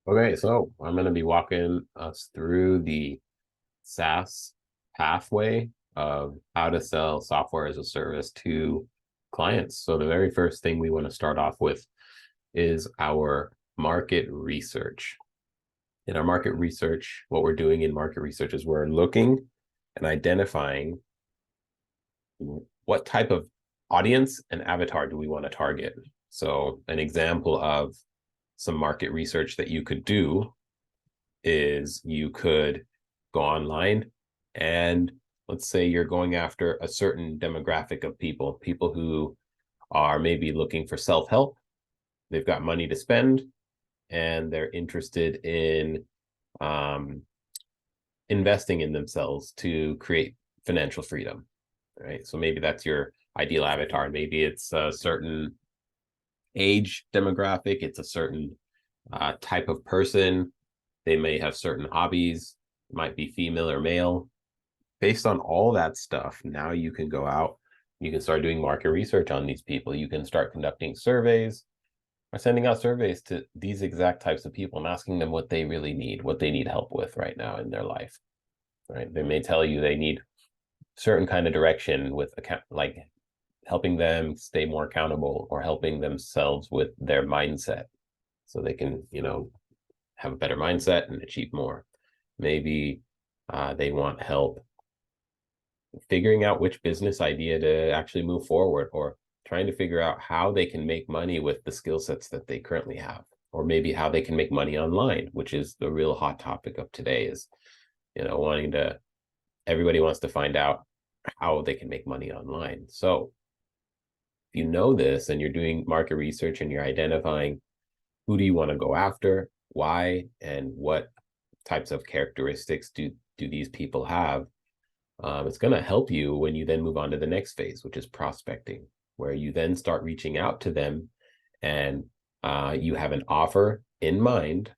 Okay, so I'm going to be walking us through the SaaS pathway of how to sell software as a service to clients. So the very first thing we want to start off with is our market research. In our market research, what we're doing in market research is we're looking and identifying what type of audience and avatar do we want to target. So an example of some market research that you could do is you could go online and let's say you're going after a certain demographic of people who are maybe looking for self-help. They've got money to spend and they're interested in um, investing in themselves to create financial freedom, right? So maybe that's your ideal avatar. Maybe it's a certain age demographic, it's a certain type of person. They may have certain hobbies, might be female or male. Based on all that stuff, now you can go out, you can start doing market research on these people. You can start conducting surveys or sending out surveys to these exact types of people and asking them what they really need, what they need help with right now in their life. Right? They may tell you they need certain kind of direction with like helping them stay more accountable or helping themselves with their mindset so they can, have a better mindset and achieve more. Maybe they want help figuring out which business idea to actually move forward or trying to figure out how they can make money with the skill sets that they currently have, or maybe how they can make money online, which is the real hot topic of today is, wanting to, everybody wants to find out how they can make money online. So if you know this and you're doing market research and you're identifying who do you want to go after, why, and what types of characteristics do these people have, it's going to help you when you then move on to the next phase, which is prospecting, where you then start reaching out to them and you have an offer in mind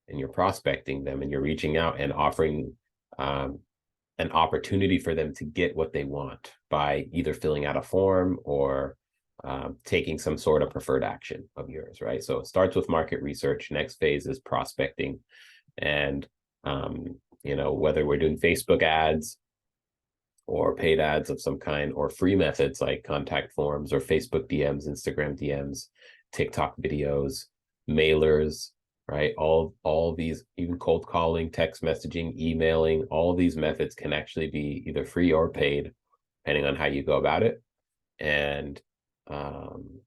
and you're prospecting them and you're reaching out and offering an opportunity for them to get what they want by either filling out a form or taking some sort of preferred action of yours, right? So it starts with market research. Next phase is prospecting. And, whether we're doing Facebook ads or paid ads of some kind or free methods like contact forms or Facebook DMs, Instagram DMs, TikTok videos, mailers, right? All these, even cold calling, text messaging, emailing, all these methods can actually be either free or paid, depending on how you go about it. And um,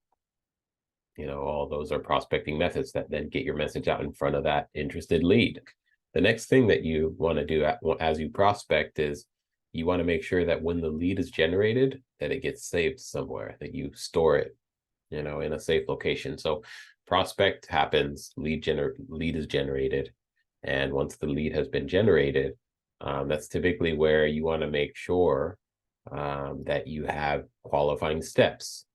all those are prospecting methods that then get your message out in front of that interested lead. The next thing that you want to do as you prospect is you want to make sure that when the lead is generated, that it gets saved somewhere, that you store it, in a safe location. So prospect happens, lead is generated. And once the lead has been generated, that's typically where you want to make sure that you have qualifying steps.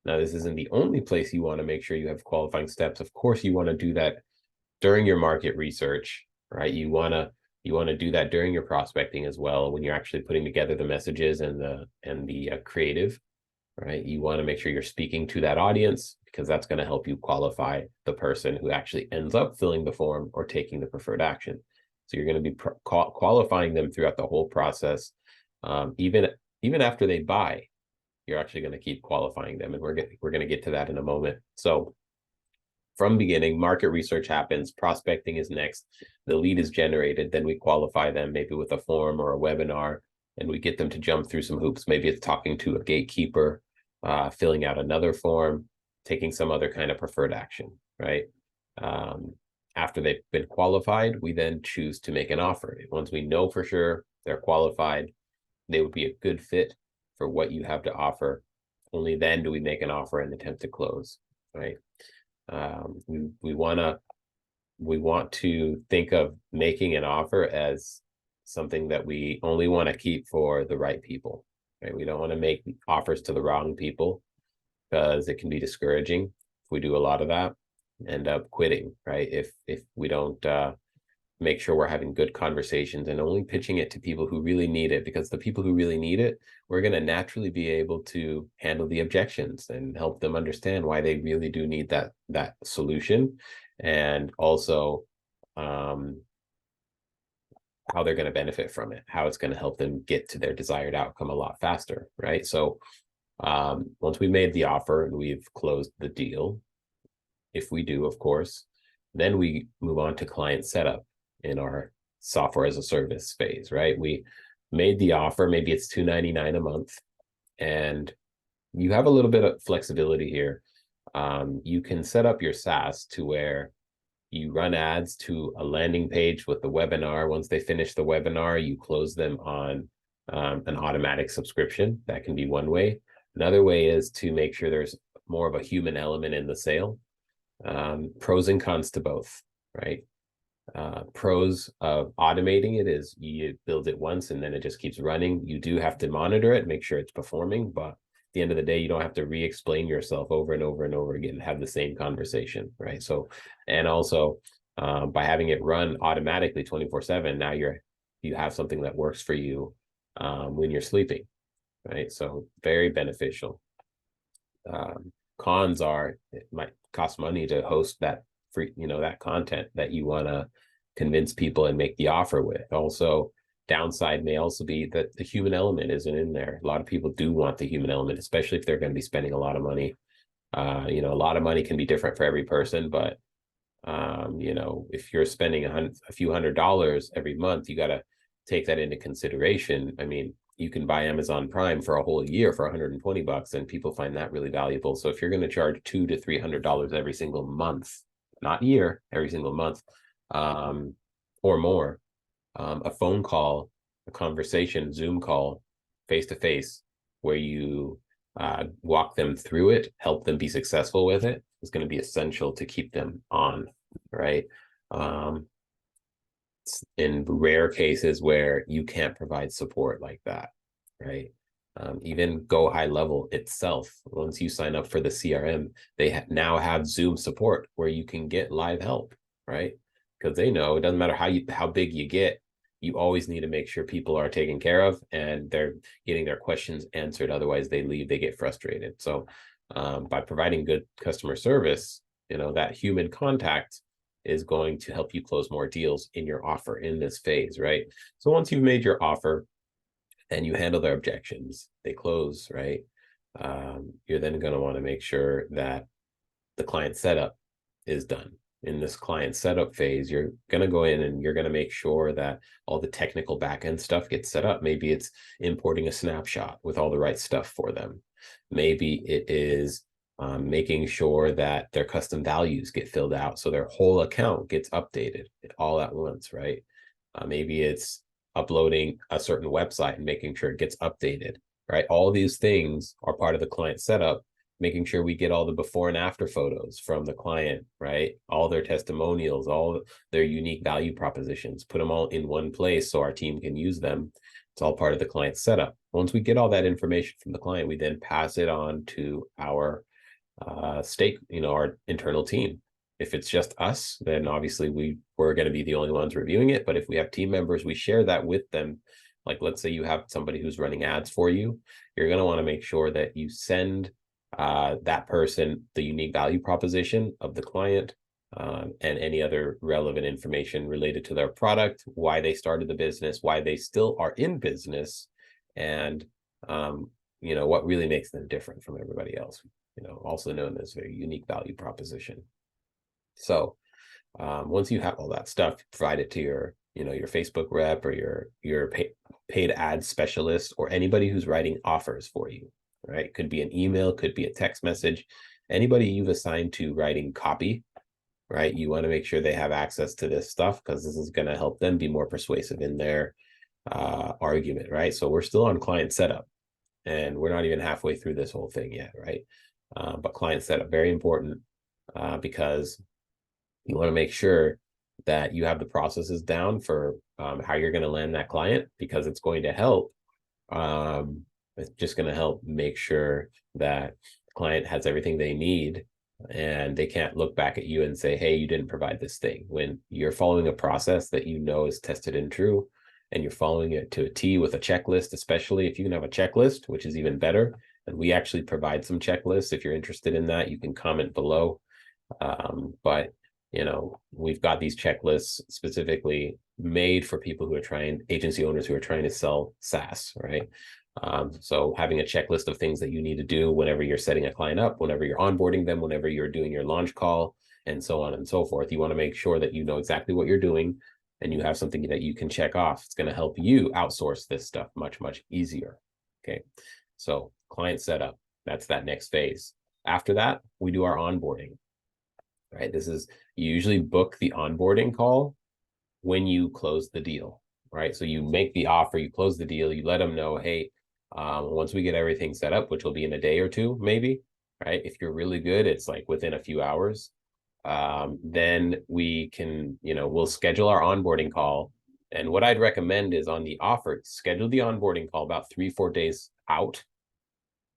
Now, this isn't the only place you want to make sure you have qualifying steps. Of course, you want to do that during your market research, right? You want to do that during your prospecting as well when you're actually putting together the messages and the creative, right? You want to make sure you're speaking to that audience because that's going to help you qualify the person who actually ends up filling the form or taking the preferred action. So you're going to be qualifying them throughout the whole process, even after they buy. You're actually going to keep qualifying them, and we're going to get to that in a moment. So from beginning, market research happens, prospecting is next, the lead is generated, then we qualify them maybe with a form or a webinar, and we get them to jump through some hoops. Maybe it's talking to a gatekeeper, filling out another form, taking some other kind of preferred action, right? After they've been qualified, we then choose to make an offer. Once we know for sure they're qualified, they would be a good fit for what you have to offer. Only then do we make an offer and attempt to close, right? We want to think of making an offer as something that we only want to keep for the right people, right? We don't want to make offers to the wrong people because it can be discouraging if we do a lot of that, end up quitting, right? If we don't make sure we're having good conversations and only pitching it to people who really need it, because the people who really need it, we're going to naturally be able to handle the objections and help them understand why they really do need that solution. And also how they're going to benefit from it, how it's going to help them get to their desired outcome a lot faster, right? So once we made the offer and we've closed the deal, if we do, of course, then we move on to client setup in our software as a service phase, right? We made the offer, maybe it's $299 a month, and you have a little bit of flexibility here. You can set up your SaaS to where you run ads to a landing page with the webinar. Once they finish the webinar, you close them on an automatic subscription. That can be one way. Another way is to make sure there's more of a human element in the sale. Pros and cons to both, right? Pros of automating it is you build it once and then it just keeps running. You do have to monitor it, make sure it's performing, but at the end of the day, you don't have to re-explain yourself over and over and over again and have the same conversation, right? So, and also by having it run automatically 24/7, now you have something that works for you when you're sleeping, right? So very beneficial. Cons are it might cost money to host that free, that content that you want to convince people and make the offer with. Also, downside may also be that the human element isn't in there. A lot of people do want the human element, especially if they're going to be spending a lot of money. A lot of money can be different for every person, but if you're spending a few $100s every month, you got to take that into consideration. I mean, you can buy Amazon Prime for a whole year for $120, and people find that really valuable. So if you're going to charge $200 to $300 every single month, not year, every single month, or more, a phone call, a conversation, Zoom call, face-to-face, where you walk them through it, help them be successful with it, is going to be essential to keep them on, right? In rare cases where you can't provide support like that, right? Even Go High Level itself, once you sign up for the CRM, they now have Zoom support where you can get live help, right? Because they know it doesn't matter how big you get, you always need to make sure people are taken care of and they're getting their questions answered. Otherwise, they leave, they get frustrated. So by providing good customer service, that human contact is going to help you close more deals in your offer in this phase, right? So once you've made your offer and you handle their objections, they close, right? You're then going to want to make sure that the client setup is done. In this client setup phase, you're going to go in and you're going to make sure that all the technical backend stuff gets set up. Maybe it's importing a snapshot with all the right stuff for them. Maybe it is making sure that their custom values get filled out so their whole account gets updated all at once, right? Maybe it's uploading a certain website and making sure it gets updated, right? All these things are part of the client setup, making sure we get all the before and after photos from the client, right? All their testimonials, all their unique value propositions, put them all in one place so our team can use them. It's all part of the client setup. Once we get all that information from the client, we then pass it on to our our internal team. If it's just us, then obviously we're going to be the only ones reviewing it. But if we have team members, we share that with them. Like, let's say you have somebody who's running ads for you, you're going to want to make sure that you send that person the unique value proposition of the client and any other relevant information related to their product, why they started the business, why they still are in business, and what really makes them different from everybody else, also known as a unique value proposition. So once you have all that stuff, provide it to your Facebook rep or your paid ad specialist or anybody who's writing offers for you, right? Could be an email, could be a text message, anybody you've assigned to writing copy, right? You want to make sure they have access to this stuff because this is going to help them be more persuasive in their argument, right? So we're still on client setup and we're not even halfway through this whole thing yet, right? But client setup, very important because you want to make sure that you have the processes down for how you're going to land that client, because it's going to help. It's just going to help make sure that the client has everything they need and they can't look back at you and say, hey, you didn't provide this thing. When you're following a process that is tested and true, and you're following it to a T with a checklist, especially if you can have a checklist, which is even better. And we actually provide some checklists. If you're interested in that, you can comment below. But we've got these checklists specifically made for people who are agency owners who are trying to sell SaaS, right? So having a checklist of things that you need to do whenever you're setting a client up, whenever you're onboarding them, whenever you're doing your launch call, and so on and so forth. You want to make sure that you know exactly what you're doing and you have something that you can check off. It's going to help you outsource this stuff much, much easier. Okay. So client setup, that's that next phase. After that, we do our onboarding, right? You usually book the onboarding call when you close the deal, right? So you make the offer, you close the deal, you let them know, hey, once we get everything set up, which will be in a day or two, maybe, right? If you're really good, it's like within a few hours. Then we can, we'll schedule our onboarding call. And what I'd recommend is on the offer, schedule the onboarding call about 3-4 days out.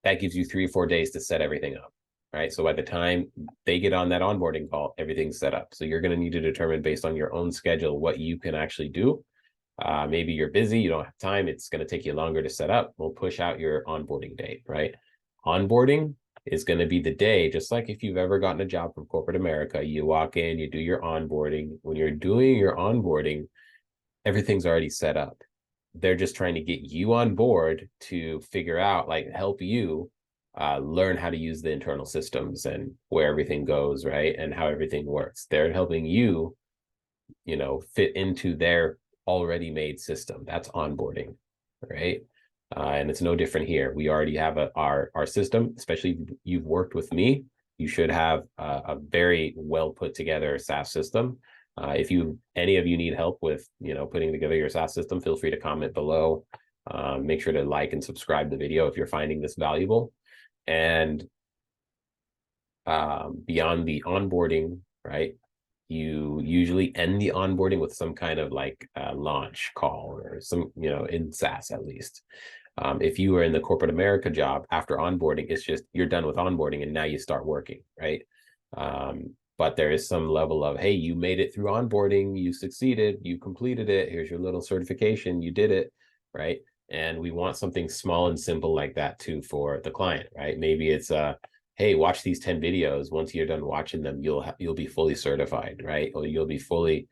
That gives you 3-4 days to set everything up, right? So by the time they get on that onboarding call, everything's set up. So you're going to need to determine based on your own schedule what you can actually do. Maybe you're busy, you don't have time, it's going to take you longer to set up. We'll push out your onboarding date, right? Onboarding is going to be the day, just like if you've ever gotten a job from corporate America, you walk in, you do your onboarding. When you're doing your onboarding, everything's already set up. They're just trying to get you on board to figure out, help you learn how to use the internal systems and where everything goes, right? And how everything works. They're helping you, fit into their already made system. That's onboarding, right? And it's no different here. We already have our system, especially if you've worked with me, you should have a very well put together SaaS system. If any of you need help with, putting together your SaaS system, feel free to comment below. Make sure to like and subscribe the video if you're finding this valuable. And beyond the onboarding, right? You usually end the onboarding with some kind of launch call or some, in SaaS at least. If you are in the corporate America job after onboarding, it's just you're done with onboarding and now you start working, right? But there is some level of, hey, you made it through onboarding, you succeeded, you completed it, here's your little certification, you did it, right? And we want something small and simple like that too for the client, right? Maybe it's hey, watch these 10 videos. Once you're done watching them, you'll be fully certified, right? Or you'll be fully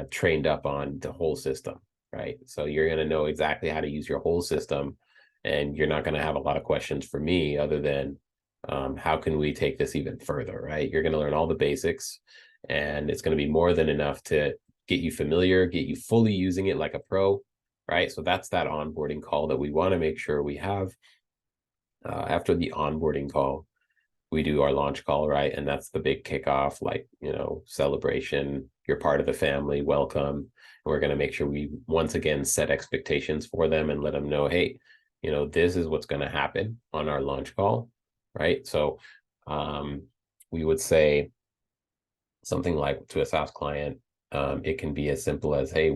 trained up on the whole system, right? So you're going to know exactly how to use your whole system, and you're not going to have a lot of questions for me other than how can we take this even further, right? You're going to learn all the basics, and it's going to be more than enough to get you familiar, get you fully using it like a pro, right? So that's that onboarding call that we want to make sure we have. After the onboarding call, we do our launch call, right? And that's the big kickoff, celebration. You're part of the family, welcome. And we're going to make sure we once again set expectations for them and let them know, hey, this is what's going to happen on our launch call, right? So we would say something like to a SaaS client, it can be as simple as, hey,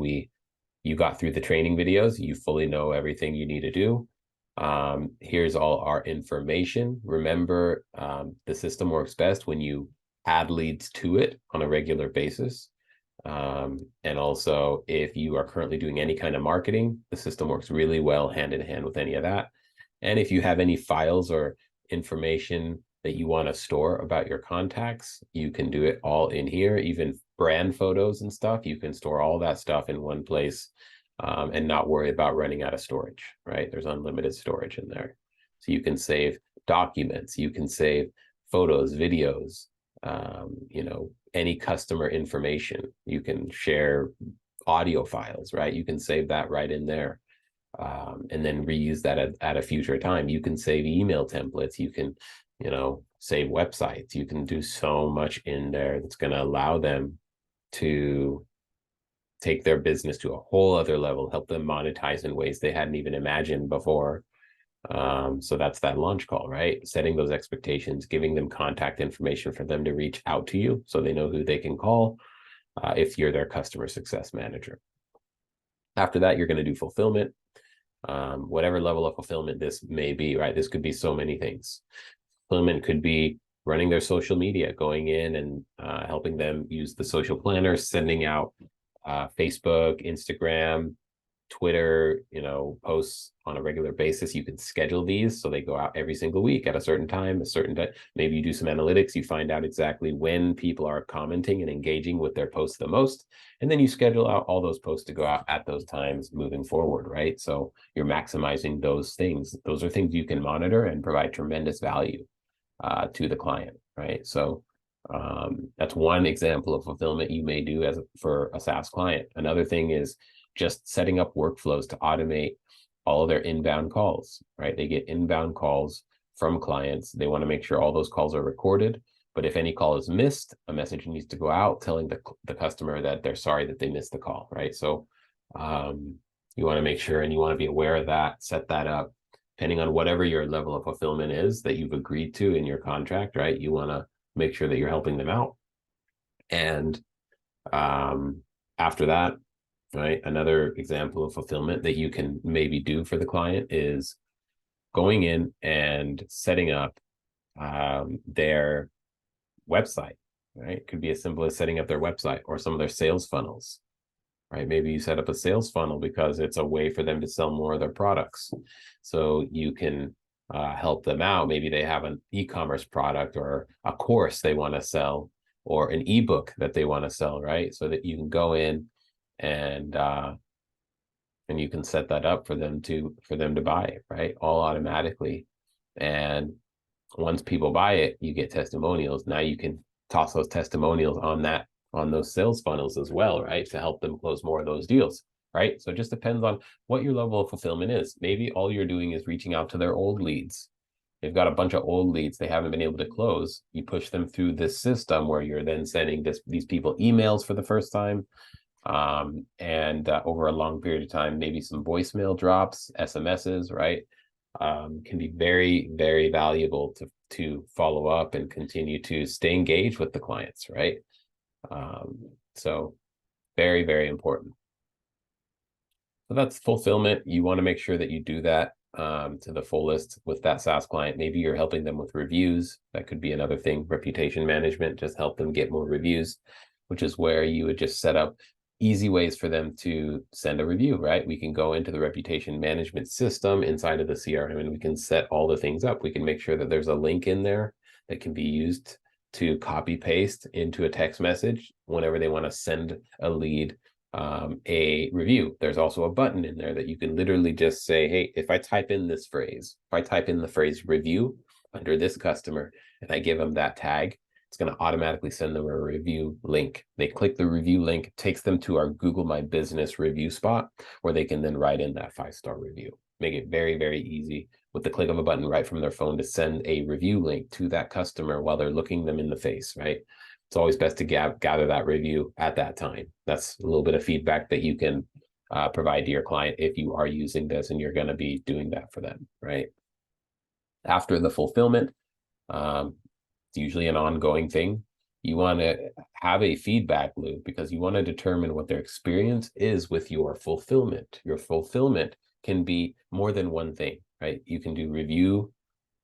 you got through the training videos, you fully know everything you need to do. Here's all our information. Remember, the system works best when you add leads to it on a regular basis. And also, if you are currently doing any kind of marketing, the system works really well hand in hand with any of that. And if you have any files or information that you want to store about your contacts, you can do it all in here. Even brand photos and stuff, you can store all that stuff in one place. And not worry about running out of storage, right? There's unlimited storage in there. So you can save documents, you can save photos, videos, any customer information. You can share audio files, right? You can save that right in there. And then reuse that at a future time. You can save email templates. You can, save websites. You can do so much in there that's going to allow them to take their business to a whole other level, help them monetize in ways they hadn't even imagined before. So that's that launch call, right? Setting those expectations, giving them contact information for them to reach out to you so they know who they can call if you're their customer success manager. After that, you're going to do fulfillment, whatever level of fulfillment this may be, right? This could be so many things. Fulfillment could be running their social media, going in and helping them use the social planner, sending out Facebook, Instagram, Twitter, posts on a regular basis. You can schedule these so they go out every single week at a certain time, a certain day. Maybe you do some analytics, you find out exactly when people are commenting and engaging with their posts the most, and then you schedule out all those posts to go out at those times moving forward, right? So you're maximizing those things. Those are things you can monitor and provide tremendous value to the client, right? So that's one example of fulfillment you may do for a SaaS client. Another thing is just setting up workflows to automate all of their inbound calls, right? They get inbound calls from clients. They want to make sure all those calls are recorded. But if any call is missed, a message needs to go out telling the customer that they're sorry that they missed the call, right? So you want to make sure, and you want to be aware of that, set that up, depending on whatever your level of fulfillment is that you've agreed to in your contract, right? You want to make sure that you're helping them out. And after that, right, another example of fulfillment that you can maybe do for the client is going in and setting up their website, right? It could be as simple as setting up their website or some of their sales funnels, right? Maybe you set up a sales funnel because it's a way for them to sell more of their products. So you can help them out. Maybe they have an e-commerce product or a course they want to sell or an ebook that they want to sell, right? So that you can go in and you can set that up for them to buy, right? All automatically. And once people buy it, you get testimonials. Now you can toss those testimonials on those sales funnels as well, right? To help them close more of those deals, right? So it just depends on what your level of fulfillment is. Maybe all you're doing is reaching out to their old leads. They've got a bunch of old leads they haven't been able to close. You push them through this system where you're then sending these people emails for the first time. And over a long period of time, maybe some voicemail drops, SMSs, right? Can be very, very valuable to follow up and continue to stay engaged with the clients, right? So very, very important. So that's fulfillment. You want to make sure that you do that to the fullest with that SaaS client. Maybe you're helping them with reviews. That could be another thing. Reputation management, just help them get more reviews, which is where you would just set up easy ways for them to send a review, right? We can go into the reputation management system inside of the CRM and we can set all the things up. We can make sure that there's a link in there that can be used to copy paste into a text message whenever they want to send a lead a review. There's also a button in there that you can literally just say, hey, if I type in this phrase, if I type in the phrase review under this customer and I give them that tag, it's going to automatically send them a review link. They click the review link, takes them to our Google My Business review spot where they can then write in that 5-star review. Make it very, very easy with the click of a button right from their phone to send a review link to that customer while they're looking them in the face, right? It's always best to gather that review at that time. That's a little bit of feedback that you can provide to your client if you are using this and you're going to be doing that for them, right? After the fulfillment, it's usually an ongoing thing. You want to have a feedback loop because you want to determine what their experience is with your fulfillment. Your fulfillment can be more than one thing, right? You can do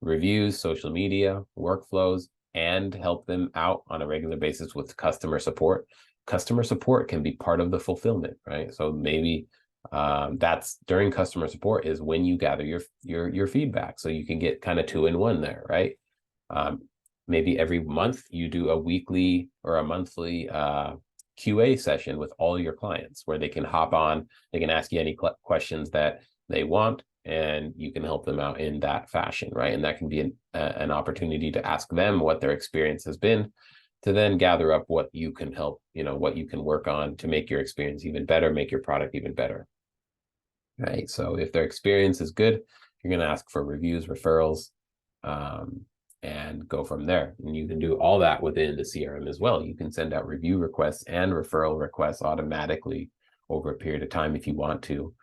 reviews, social media, workflows, and help them out on a regular basis with customer support. Customer support can be part of the fulfillment, right? So maybe that's during customer support is when you gather your feedback. So you can get kind of 2 in 1 there, right? Maybe every month you do a weekly or a monthly QA session with all your clients where they can hop on, they can ask you any questions that they want, and you can help them out in that fashion, right? And that can be an opportunity to ask them what their experience has been, to then gather up what you can help, what you can work on to make your experience even better, make your product even better, right? So if their experience is good, you're going to ask for reviews, referrals, and go from there. And you can do all that within the CRM as well. You can send out review requests and referral requests automatically over a period of time if you want to.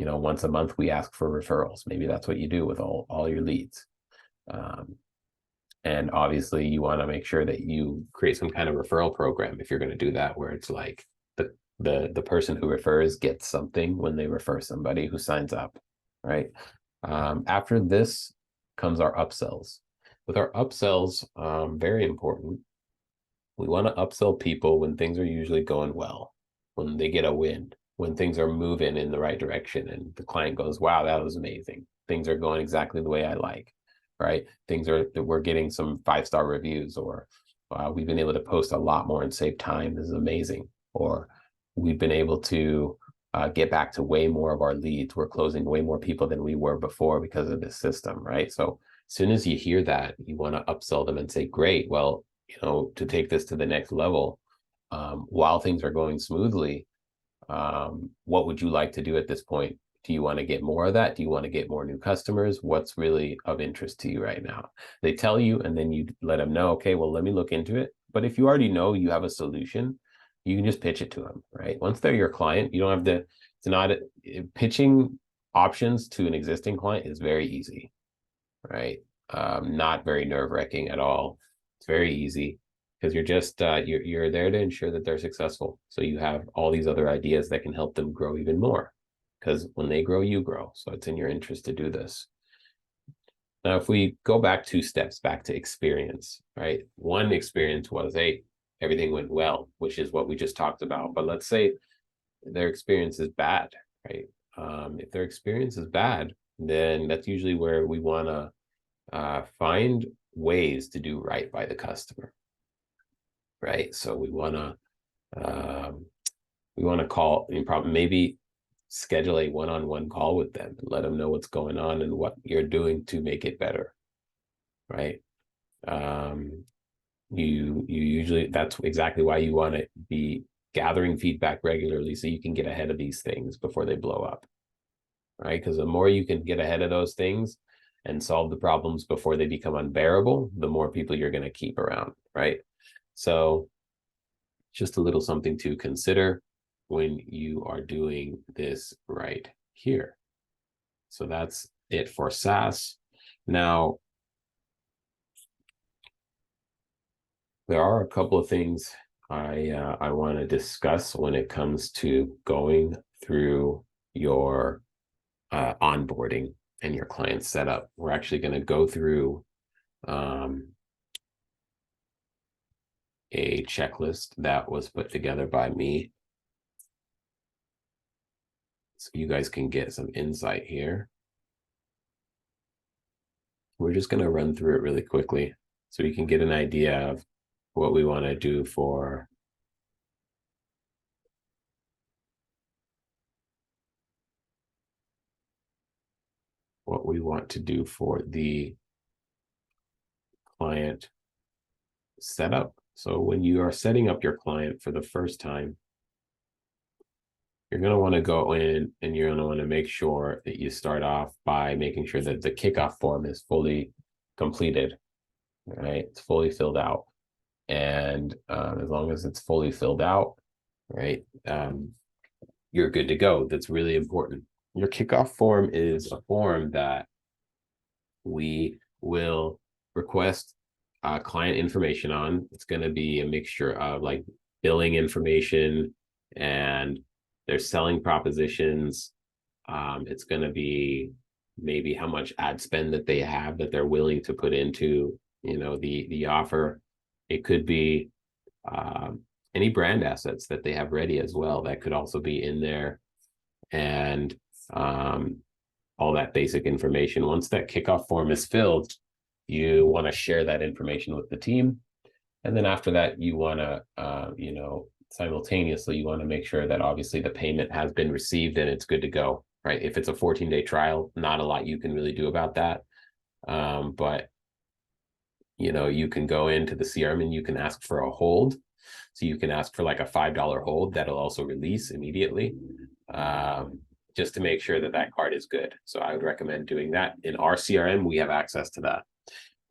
Once a month we ask for referrals. Maybe that's what you do with all your leads. And obviously you want to make sure that you create some kind of referral program if you're going to do that, where it's like the person who refers gets something when they refer somebody who signs up, right? After this comes our upsells. With our upsells, very important. We want to upsell people when things are usually going well, when they get a win, when things are moving in the right direction and the client goes, wow, that was amazing. Things are going exactly the way I like, right? We're getting some 5-star reviews, or we've been able to post a lot more and save time. This is amazing. Or we've been able to get back to way more of our leads. We're closing way more people than we were before because of this system, right? So as soon as you hear that, you want to upsell them and say, great, well, to take this to the next level, while things are going smoothly, what would you like to do at this point? Do you want to get more of that? Do you want to get more new customers? What's really of interest to you right now? They tell you, and then you let them know, okay, well, let me look into it. But if you already know you have a solution, you can just pitch it to them, right? Once they're your client, you don't have to, it's not, pitching options to an existing client is very easy, right? Not very nerve-wracking at all. It's very easy because you're just you're there to ensure that they're successful. So you have all these other ideas that can help them grow even more, because when they grow, you grow. So it's in your interest to do this. Now, if we go back 2 steps back to experience, right? One experience was, hey, everything went well, which is what we just talked about. But let's say their experience is bad, right? If their experience is bad, then that's usually where we want to find ways to do right by the customer, right? So we want to call, maybe schedule a one-on-one call with them and let them know what's going on and what you're doing to make it better, right? You usually, that's exactly why you want to be gathering feedback regularly, so you can get ahead of these things before they blow up, right? Because the more you can get ahead of those things and solve the problems before they become unbearable, the more people you're going to keep around, right? So just a little something to consider when you are doing this right here. So that's it for SaaS. Now, there are a couple of things I want to discuss when it comes to going through your onboarding and your client setup. We're actually going to go through a checklist that was put together by me, so you guys can get some insight here. We're just going to run through it really quickly so you can get an idea of what we want to do for the client setup. So when you are setting up your client for the first time, you're going to want to go in and you're going to want to make sure that you start off by making sure that the kickoff form is fully completed, right? It's fully filled out. And as long as it's fully filled out, right, you're good to go. That's really important. Your kickoff form is a form that we will request client information on. It's going to be a mixture of like billing information and their selling propositions. It's going to be maybe how much ad spend that they have that they're willing to put into, the offer. It could be any brand assets that they have ready as well. That could also be in there, and all that basic information. Once that kickoff form is filled, you want to share that information with the team. And then after that, you want to, simultaneously, you want to make sure that obviously the payment has been received and it's good to go, right? If it's a 14-day trial, not a lot you can really do about that. But, you can go into the CRM and you can ask for a hold. So you can ask for like a $5 hold that'll also release immediately, just to make sure that that card is good. So I would recommend doing that. In our CRM, we have access to that,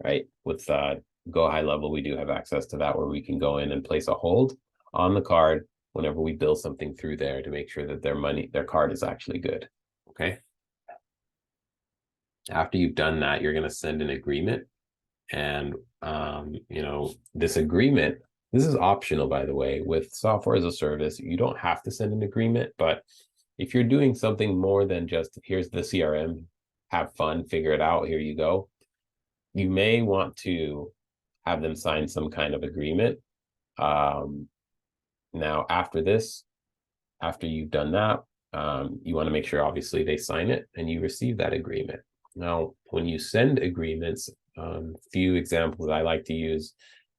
right? With Go High Level, we do have access to that, where we can go in and place a hold on the card whenever we bill something through there to make sure that their card is actually good, okay? After you've done that, you're going to send an agreement. And, this agreement, this is optional, by the way. With software as a service, you don't have to send an agreement, but if you're doing something more than just, here's the CRM, have fun, figure it out, here you go, you may want to have them sign some kind of agreement. Now, after this, after you've done that, you want to make sure obviously they sign it and you receive that agreement. Now, when you send agreements, few examples I like to use,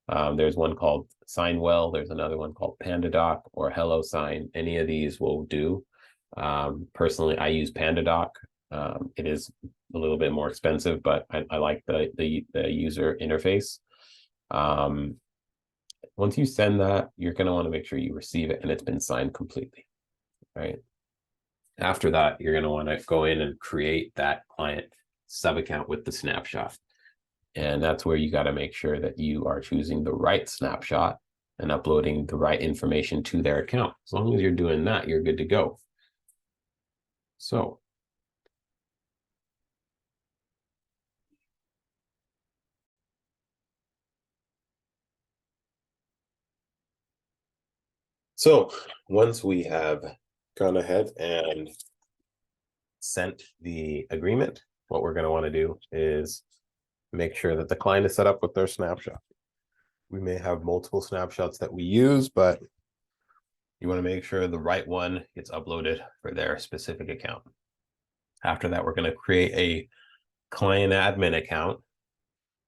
there's one called Signwell, there's another one called PandaDoc or HelloSign. Any of these will do. Personally, I use PandaDoc. It is a little bit more expensive, but I like the user interface. Once you send that, you're going to want to make sure you receive it and it's been signed completely, right? After that, you're going to want to go in and create that client sub account with the snapshot. And that's where you got to make sure that you are choosing the right snapshot and uploading the right information to their account. As long as you're doing that, you're good to go. So once we have gone ahead and sent the agreement, what we're going to want to do is make sure that the client is set up with their snapshot. We may have multiple snapshots that we use, but you want to make sure the right one gets uploaded for their specific account. After that, we're going to create a client admin account.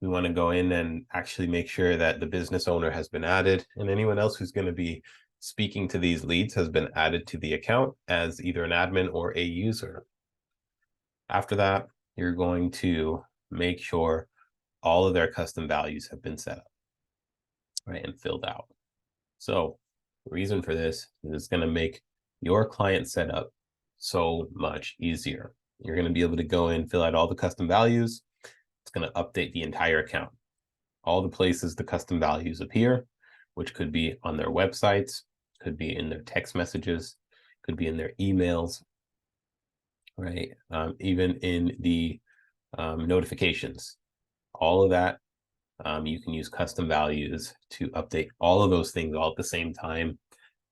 We want to go in and actually make sure that the business owner has been added and anyone else who's going to be speaking to these leads has been added to the account as either an admin or a user. After that, you're going to make sure all of their custom values have been set up, right, and filled out. So the reason for this is it's going to make your client setup so much easier. You're going to be able to go in, fill out all the custom values. It's going to update the entire account. All the places the custom values appear, which could be on their websites, could be in their text messages, could be in their emails, right? Even in the notifications. All of that, you can use custom values to update all of those things all at the same time,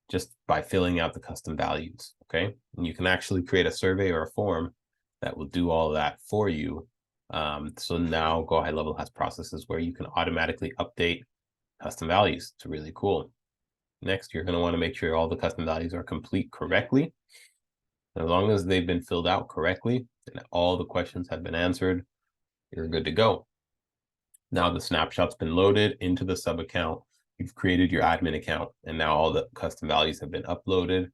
just by filling out the custom values, okay? And you can actually create a survey or a form that will do all of that for you. So now Go High Level has processes where you can automatically update custom values. It's really cool. Next, you're going to want to make sure all the custom values are complete correctly. As long as they've been filled out correctly and all the questions have been answered, you're good to go. Now the snapshot's been loaded into the sub account. You've created your admin account, and now all the custom values have been uploaded.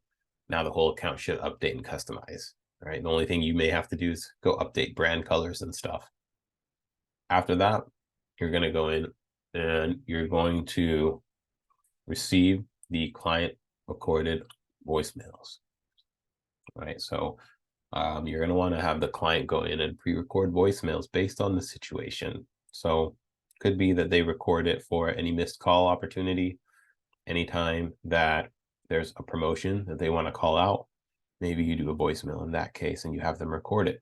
Now the whole account should update and customize. All right. The only thing you may have to do is go update brand colors and stuff. After that, you're going to go in and you're going to receive the client recorded voicemails. All right. So you're going to want to have the client go in and pre-record voicemails based on the situation. So could be that they record it for any missed call opportunity, anytime that there's a promotion that they want to call out. Maybe you do a voicemail in that case and you have them record it.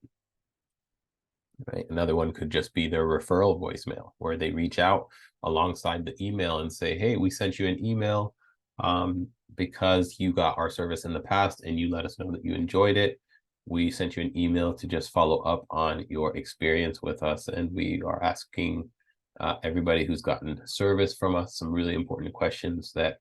Right. Another one could just be their referral voicemail, where they reach out alongside the email and say, hey, we sent you an email because you got our service in the past and you let us know that you enjoyed it. We sent you an email to just follow up on your experience with us. And we are asking everybody who's gotten service from us some really important questions that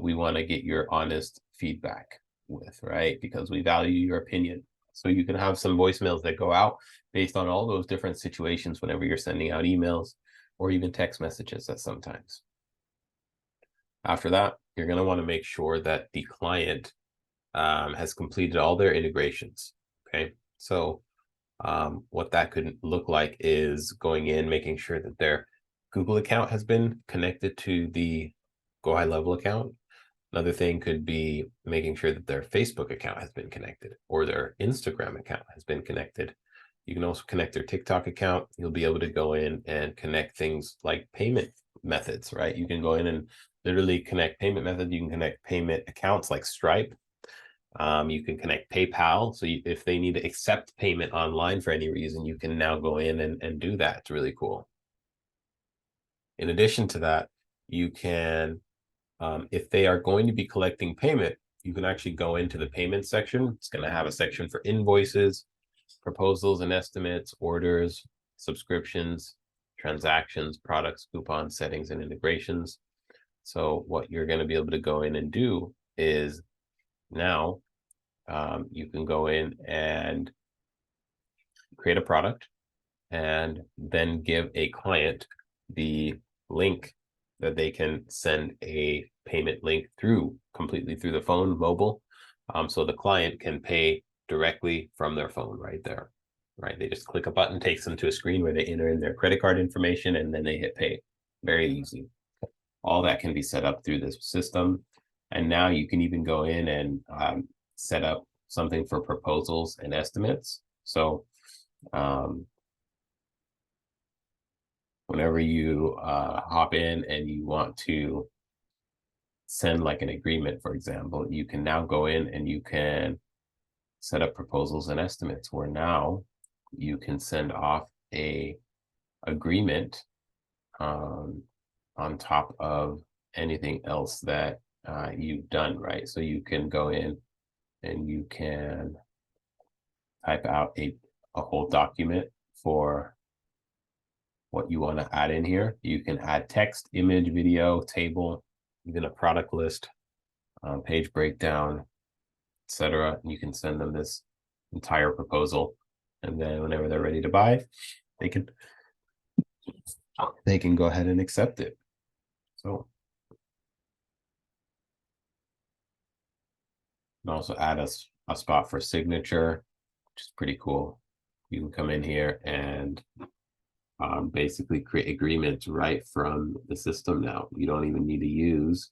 we want to get your honest feedback with, right? Because we value your opinion. So you can have some voicemails that go out based on all those different situations whenever you're sending out emails or even text messages at sometimes. After that, you're going to want to make sure that the client has completed all their integrations. Okay. So what that could look like is going in, making sure that their Google account has been connected to the Go High Level account. Another thing could be making sure that their Facebook account has been connected or their Instagram account has been connected. You can also connect their TikTok account. You'll be able to go in and connect things like payment methods, right? You can go in and literally connect payment methods. You can connect payment accounts like Stripe. You can connect PayPal. So if they need to accept payment online for any reason, you can now go in and do that. It's really cool. In addition to that, you can, if they are going to be collecting payment, you can actually go into the payment section. It's going to have a section for invoices, proposals and estimates, orders, subscriptions, transactions, products, coupons, settings, and integrations. So what you're going to be able to go in and do is now you can go in and create a product and then give a client the link that they can send a payment link through completely through the phone, mobile. So the client can pay directly from their phone right there, right? They just click a button, takes them to a screen where they enter in their credit card information, and then they hit pay. Very easy. All that can be set up through this system. And now you can even go in and set up something for proposals and estimates. So whenever you hop in and you want to send like an agreement, for example, you can now go in and you can set up proposals and estimates, where now you can send off a agreement on top of anything else that you've done, right? So you can go in and you can type out a whole document for what you want to add in here. You can add text, image, video, table, even a product list, page breakdown, etc. You can send them this entire proposal, and then whenever they're ready to buy, they can go ahead and accept it. So you can also add a spot for signature, which is pretty cool. You can come in here and basically create agreements right from the system now. You don't even need to use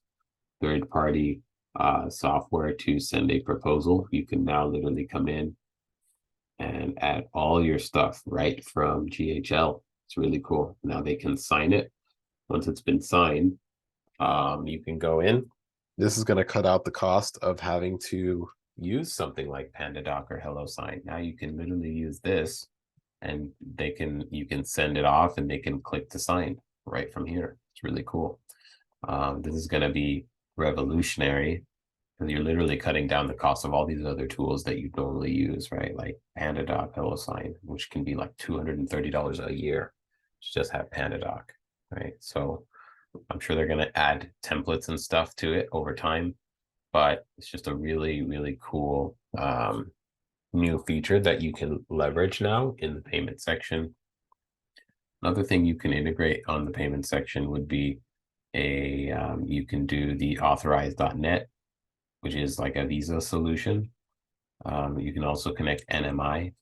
third-party software to send a proposal. You can now literally come in and add all your stuff right from GHL. It's really cool. Now they can sign it. Once it's been signed, you can go in. This is going to cut out the cost of having to use something like PandaDoc or HelloSign. Now you can literally use this, and you can send it off and they can click to sign right from here. It's really cool. This is going to be revolutionary because you're literally cutting down the cost of all these other tools that you normally use, right? Like PandaDoc, HelloSign, which can be like $230 a year to just have PandaDoc, right? So I'm sure they're going to add templates and stuff to it over time, but it's just a really, really cool new feature that you can leverage now in the payment section. Another thing you can integrate on the payment section would be you can do the authorize.net, which is like a Visa solution. You can also connect NMI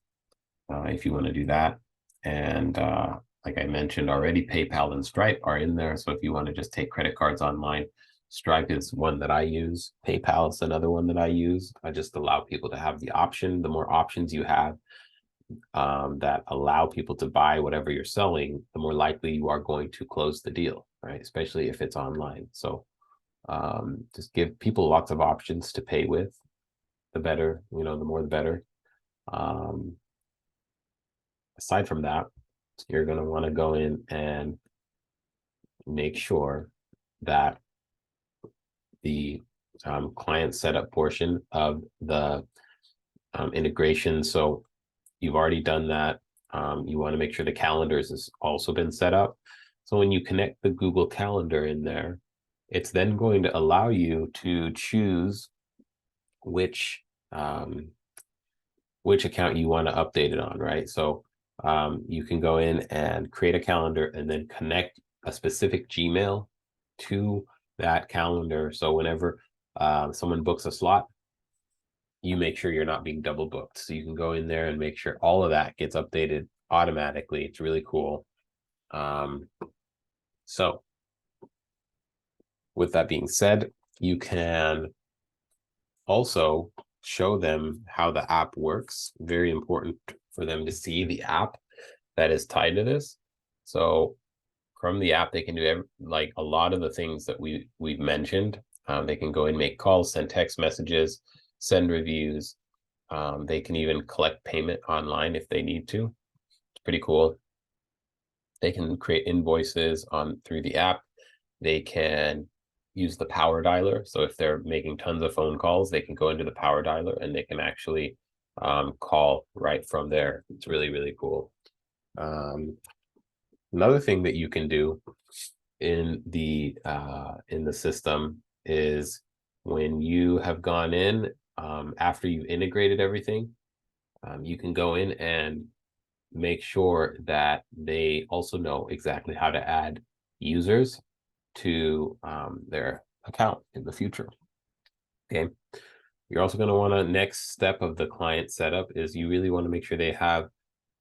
if you want to do that. And like I mentioned already, PayPal and Stripe are in there. So if you want to just take credit cards online, Stripe is one that I use. PayPal is another one that I use. I just allow people to have the option. The more options you have that allow people to buy whatever you're selling, the more likely you are going to close the deal, right? Especially if it's online. So just give people lots of options to pay with. The better, the more the better. Aside from that, you're going to want to go in and make sure that the client setup portion of the integration. So you've already done that. You want to make sure the calendars has also been set up. So when you connect the Google Calendar in there, it's then going to allow you to choose which account you want to update it on, right? So you can go in and create a calendar and then connect a specific Gmail to that calendar. So whenever someone books a slot, you make sure you're not being double booked. So you can go in there and make sure all of that gets updated automatically. It's really cool. So with that being said, you can also show them how the app works. Very important for them to see the app that is tied to this. So from the app, they can do like a lot of the things that we've mentioned. They can go and make calls, send text messages, send reviews. They can even collect payment online if they need to. It's pretty cool. They can create invoices through the app. They can use the power dialer. So if they're making tons of phone calls, they can go into the power dialer and they can actually call right from there. It's really, really cool. Another thing that you can do in the system is when you have gone in after you've integrated everything, you can go in and make sure that they also know exactly how to add users to their account in the future. Okay. You're also going to want to, next step of the client setup is you really want to make sure they have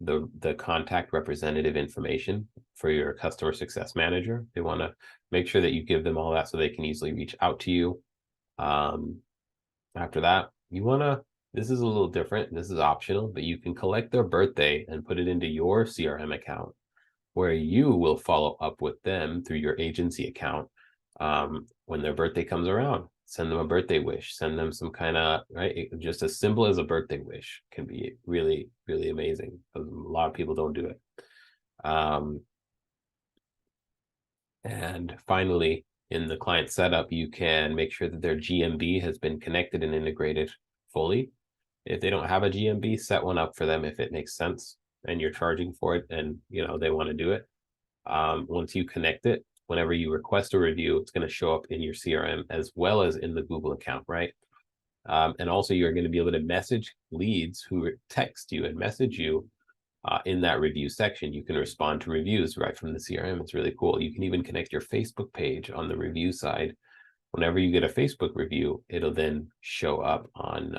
the contact representative information for your customer success manager. They want to make sure that you give them all that so they can easily reach out to you. After that, you want to, this is a little different. This is optional, but you can collect their birthday and put it into your CRM account where you will follow up with them through your agency account when their birthday comes around. Send them a birthday wish, send them some kind of, right? Just as simple as a birthday wish can be really, really amazing because a lot of people don't do it. And finally, in the client setup, you can make sure that their GMB has been connected and integrated fully. If they don't have a GMB, set one up for them if it makes sense and you're charging for it and they want to do it. Once you connect it, whenever you request a review, it's going to show up in your CRM as well as in the Google account, right? And also you're going to be able to message leads who text you and message you in that review section. You can respond to reviews right from the CRM. It's really cool. You can even connect your Facebook page on the review side. Whenever you get a Facebook review, it'll then show up on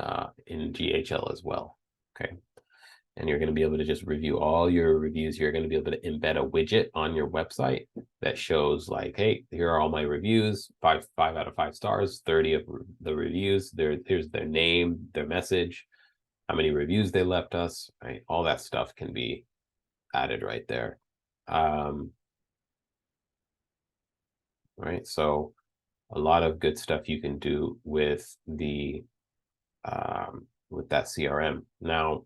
in GHL as well. Okay. And you're going to be able to just review all your reviews. You're going to be able to embed a widget on your website that shows like, hey, here are all my reviews, five out of 5 stars, 30 of the reviews. Here's their name, their message, how many reviews they left us, right? All that stuff can be added right there. Right. So a lot of good stuff you can do with the with that CRM. Now,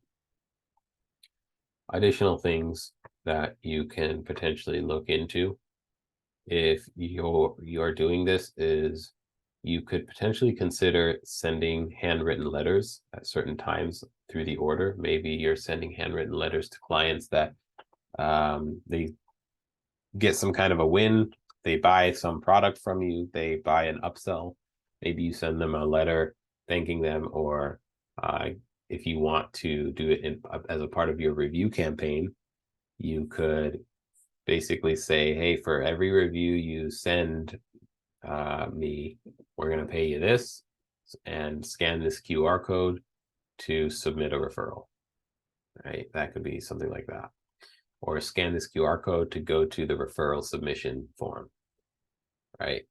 additional things that you can potentially look into if you're doing this is you could potentially consider sending handwritten letters at certain times through the order. Maybe you're sending handwritten letters to clients that they get some kind of a win, they buy some product from you, they buy an upsell. Maybe you send them a letter thanking them, or if you want to do it as a part of your review campaign, you could basically say, hey, for every review you send me, we're going to pay you this, and scan this QR code to submit a referral, right? That could be something like that. Or scan this QR code to go to the referral submission form, right?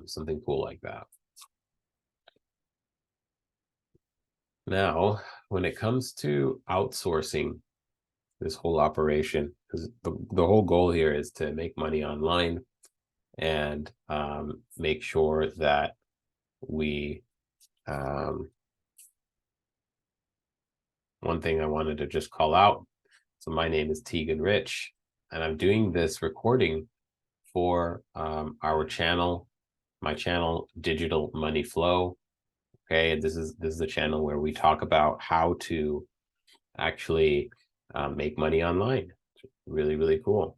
Something cool like that. Now, when it comes to outsourcing this whole operation, because the whole goal here is to make money online and make sure that we one thing I wanted to just call out. So my name is Tegan Rich, and I'm doing this recording for our channel, my channel, Digital Money Flow. Okay, this is the channel where we talk about how to actually make money online. It's really, really cool.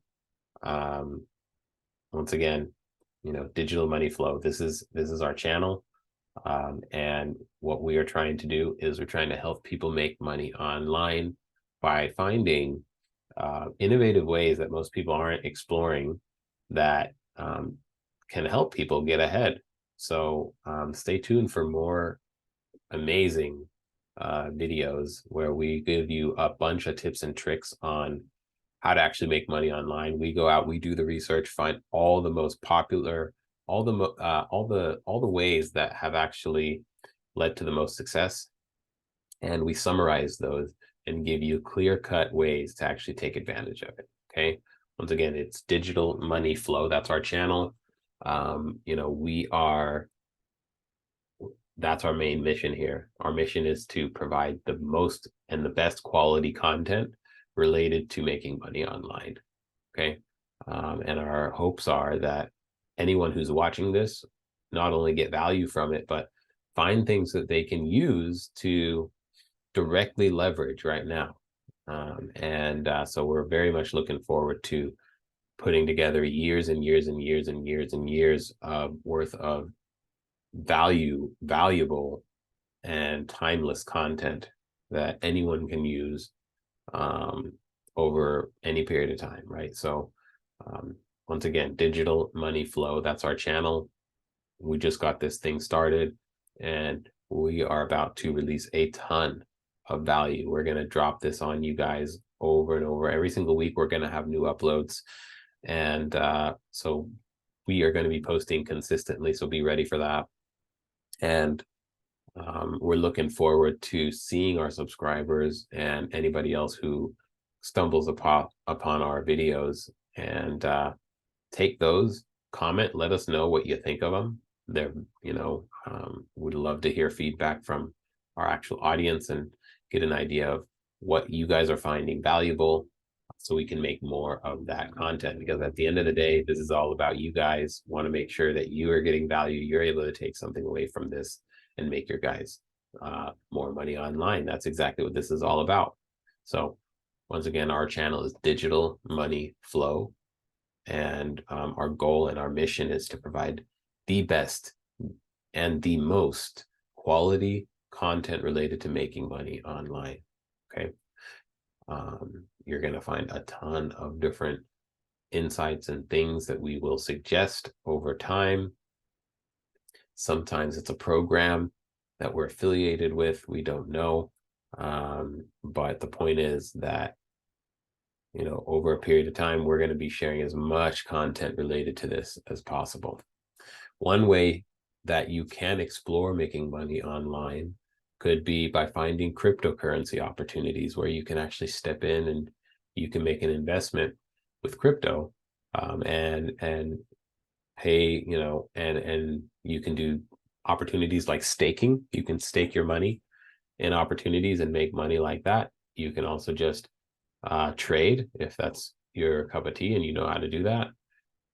Once again, Digital Money Flow. This is our channel. And what we are trying to do is we're trying to help people make money online by finding innovative ways that most people aren't exploring that can help people get ahead. So stay tuned for more amazing videos where we give you a bunch of tips and tricks on how to actually make money online. We go out, we do the research, find all the most popular, all the ways that have actually led to the most success, and we summarize those and give you clear-cut ways to actually take advantage of it. Okay, once again, it's Digital Money Flow. That's our channel. That's our main mission here. Our mission is to provide the most and the best quality content related to making money online. Okay, and our hopes are that anyone who's watching this not only get value from it, but find things that they can use to directly leverage right now. So we're very much looking forward to putting together years and years and years and years and years of worth of valuable and timeless content that anyone can use over any period of time, right? So once again, Digital Money Flow, that's our channel. We just got this thing started, and we are about to release a ton of value. We're going to drop this on you guys over and over. Every single week, we're going to have new uploads. And so we are going to be posting consistently. So be ready for that. And we're looking forward to seeing our subscribers and anybody else who stumbles upon our videos, and take those, comment, let us know what you think of them. They're, would love to hear feedback from our actual audience and get an idea of what you guys are finding valuable, so we can make more of that content. Because at the end of the day, this is all about you guys. Want to make sure that you are getting value. You're able to take something away from this and make your guys more money online. That's exactly what this is all about. So once again, our channel is Digital Money Flow. And our goal and our mission is to provide the best and the most quality content related to making money online. Okay. You're going to find a ton of different insights and things that we will suggest over time. Sometimes it's a program that we're affiliated with. We don't know. But the point is that, over a period of time, we're going to be sharing as much content related to this as possible. One way that you can explore making money online could be by finding cryptocurrency opportunities where you can actually step in and you can make an investment with crypto, and pay, and you can do opportunities like staking. You can stake your money in opportunities and make money like that. You can also just trade if that's your cup of tea and you know how to do that.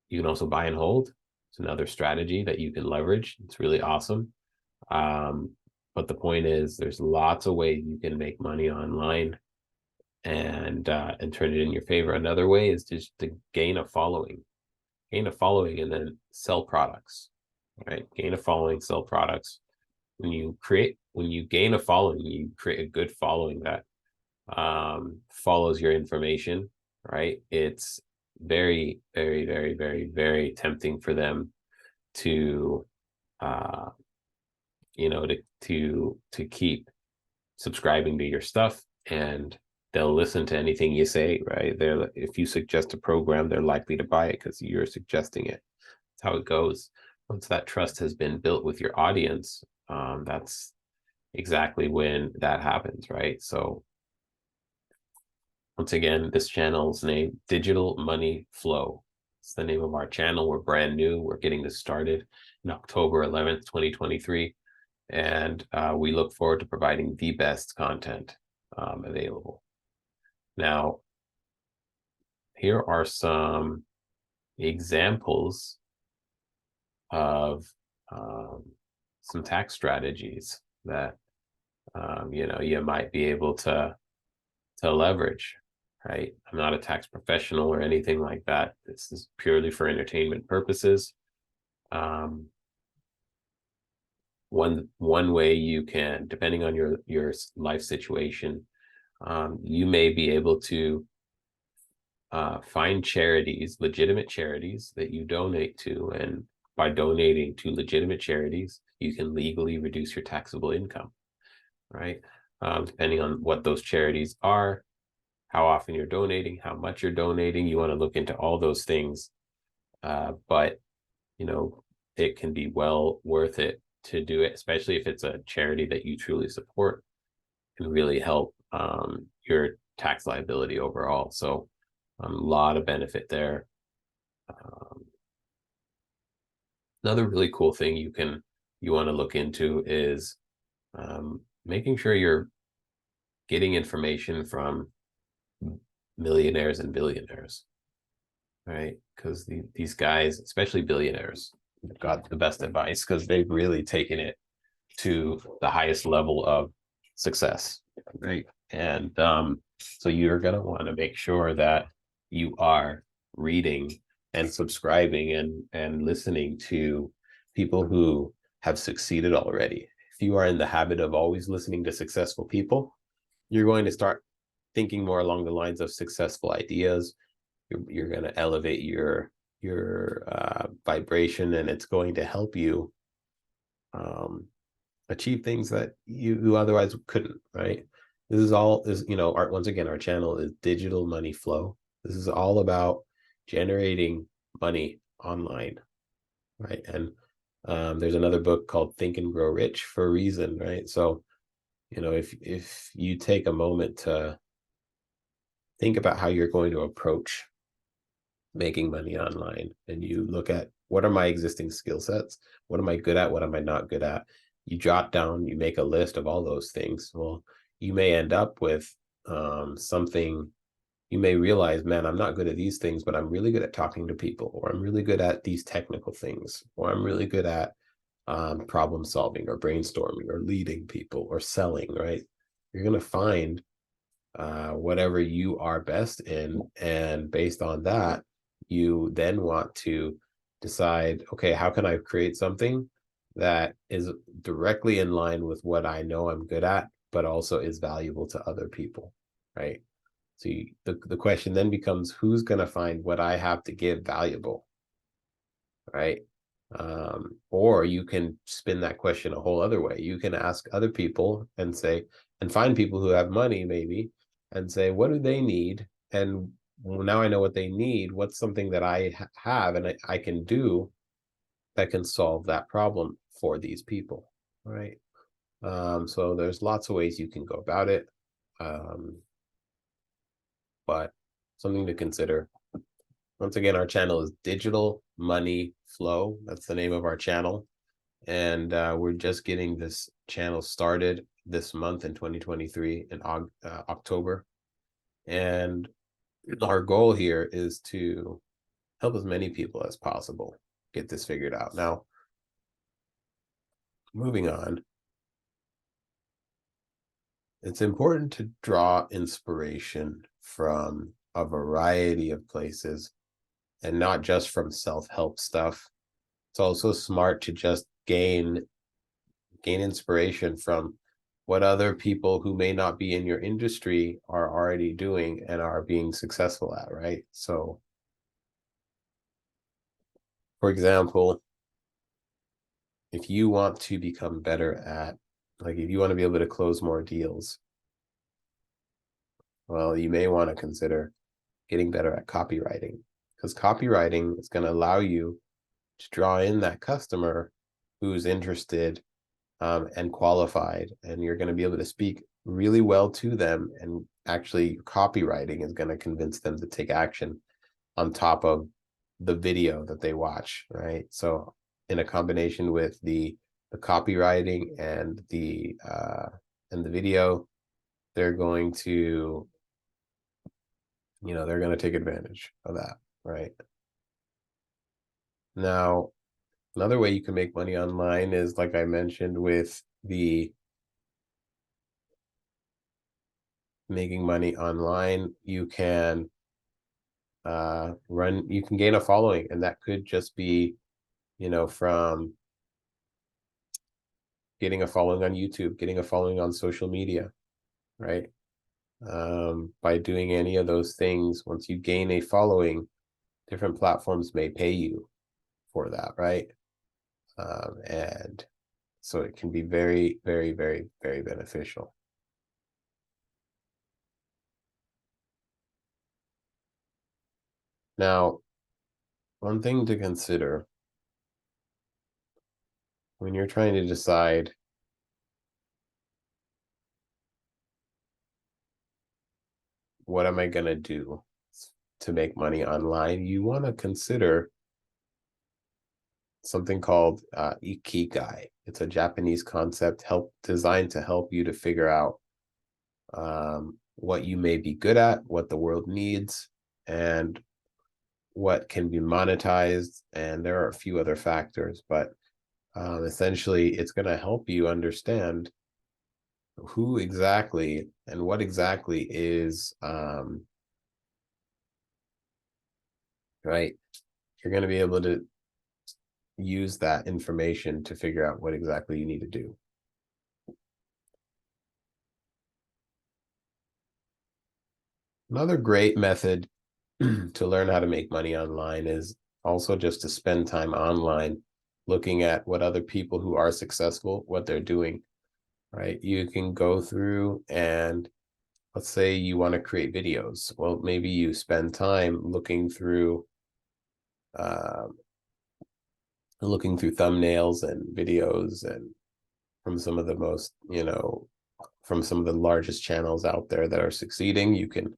You can also buy and hold. It's another strategy that you can leverage. It's really awesome. But the point is, there's lots of ways you can make money online and turn it in your favor. Another way is just to gain a following, and then sell products, right? Gain a following, sell products. When you gain a following, you create a good following that follows your information, right? It's very, very, very, very, very tempting for them to to keep subscribing to your stuff, and they'll listen to anything you say, right? If you suggest a program, they're likely to buy it because you're suggesting it. That's how it goes. Once that trust has been built with your audience, that's exactly when that happens, right? So once again, this channel's name, Digital Money Flow. It's the name of our channel. We're brand new. We're getting this started in October 11th, 2023. And we look forward to providing the best content available. Now, here are some examples of some tax strategies that you might be able to leverage, right? I'm not a tax professional or anything like that. This is purely for entertainment purposes. One way you can, depending on your life situation, you may be able to find charities, legitimate charities that you donate to, and by donating to legitimate charities, you can legally reduce your taxable income, right? Depending on what those charities are, how often you're donating, how much you're donating, you want to look into all those things. But it can be well worth it to do it, especially if it's a charity that you truly support. It can really help your tax liability overall. So a lot of benefit there. Another really cool thing you want to look into is making sure you're getting information from millionaires and billionaires, right? Because these guys, especially billionaires, have got the best advice because they've really taken it to the highest level of success, right? And so you're going to want to make sure that you are reading and subscribing and listening to people who have succeeded already. if you are in the habit of always listening to successful people, you're going to start thinking more along the lines of successful ideas. You're going to elevate your vibration, and it's going to help you achieve things that you otherwise couldn't, right? This is all once again, our channel is Digital Money Flow. This is all about generating money online, right? And there's another book called Think and Grow Rich for a reason, right? So, if you take a moment to think about how you're going to approach making money online, and you look at, what are my existing skill sets? What am I good at? What am I not good at? You jot down, you make a list of all those things. Well, you may end up with something. You may realize, man, I'm not good at these things, but I'm really good at talking to people, or I'm really good at these technical things, or I'm really good at problem solving or brainstorming or leading people or selling, right? You're going to find whatever you are best in. And based on that, you then want to decide, okay, how can I create something that is directly in line with what I know I'm good at, but also is valuable to other people, right? So the question then becomes, who's going to find what I have to give valuable, right? Or you can spin that question a whole other way. You can ask other people and say, and find people who have money maybe, and say, what do they need? And now I know what they need. What's something that I have and I can do that can solve that problem for these people, right? So there's lots of ways you can go about it, but something to consider. Once again, our channel is Digital Money Flow. That's the name of our channel. And we're just getting this channel started this month in 2023 in October. And our goal here is to help as many people as possible get this figured out. Now, moving on, it's important to draw inspiration from a variety of places and not just from self-help stuff. It's also smart to just gain inspiration from what other people who may not be in your industry are already doing and are being successful at, right? So, for example, if you want to become better at, like, if you want to be able to close more deals, well, you may want to consider getting better at copywriting, because copywriting is going to allow you to draw in that customer who's interested and qualified, and you're going to be able to speak really well to them, and actually copywriting is going to convince them to take action on top of the video that they watch, right? So in a combination with the copywriting and the video, they're going to they're going to take advantage of that, right? Now, another way you can make money online is, like I mentioned, with the making money online, you can you can gain a following, and that could just be, from getting a following on YouTube, getting a following on social media, right? By doing any of those things, once you gain a following, different platforms may pay you for that, right? And so it can be very, very, very, very beneficial. Now, one thing to consider when you're trying to decide what am I going to do to make money online, you want to consider something called ikigai. It's a Japanese concept designed to help you to figure out what you may be good at, what the world needs, and what can be monetized. And there are a few other factors, but essentially it's going to help you understand who exactly and what exactly is right. You're going to be able to use that information to figure out what exactly you need to do. Another great method to learn how to make money online is also just to spend time online looking at what other people who are successful, what they're doing, right? You can go through and let's say you want to create videos. Well, maybe you spend time uh, looking through thumbnails and videos and from some of the most, from some of the largest channels out there that are succeeding. You can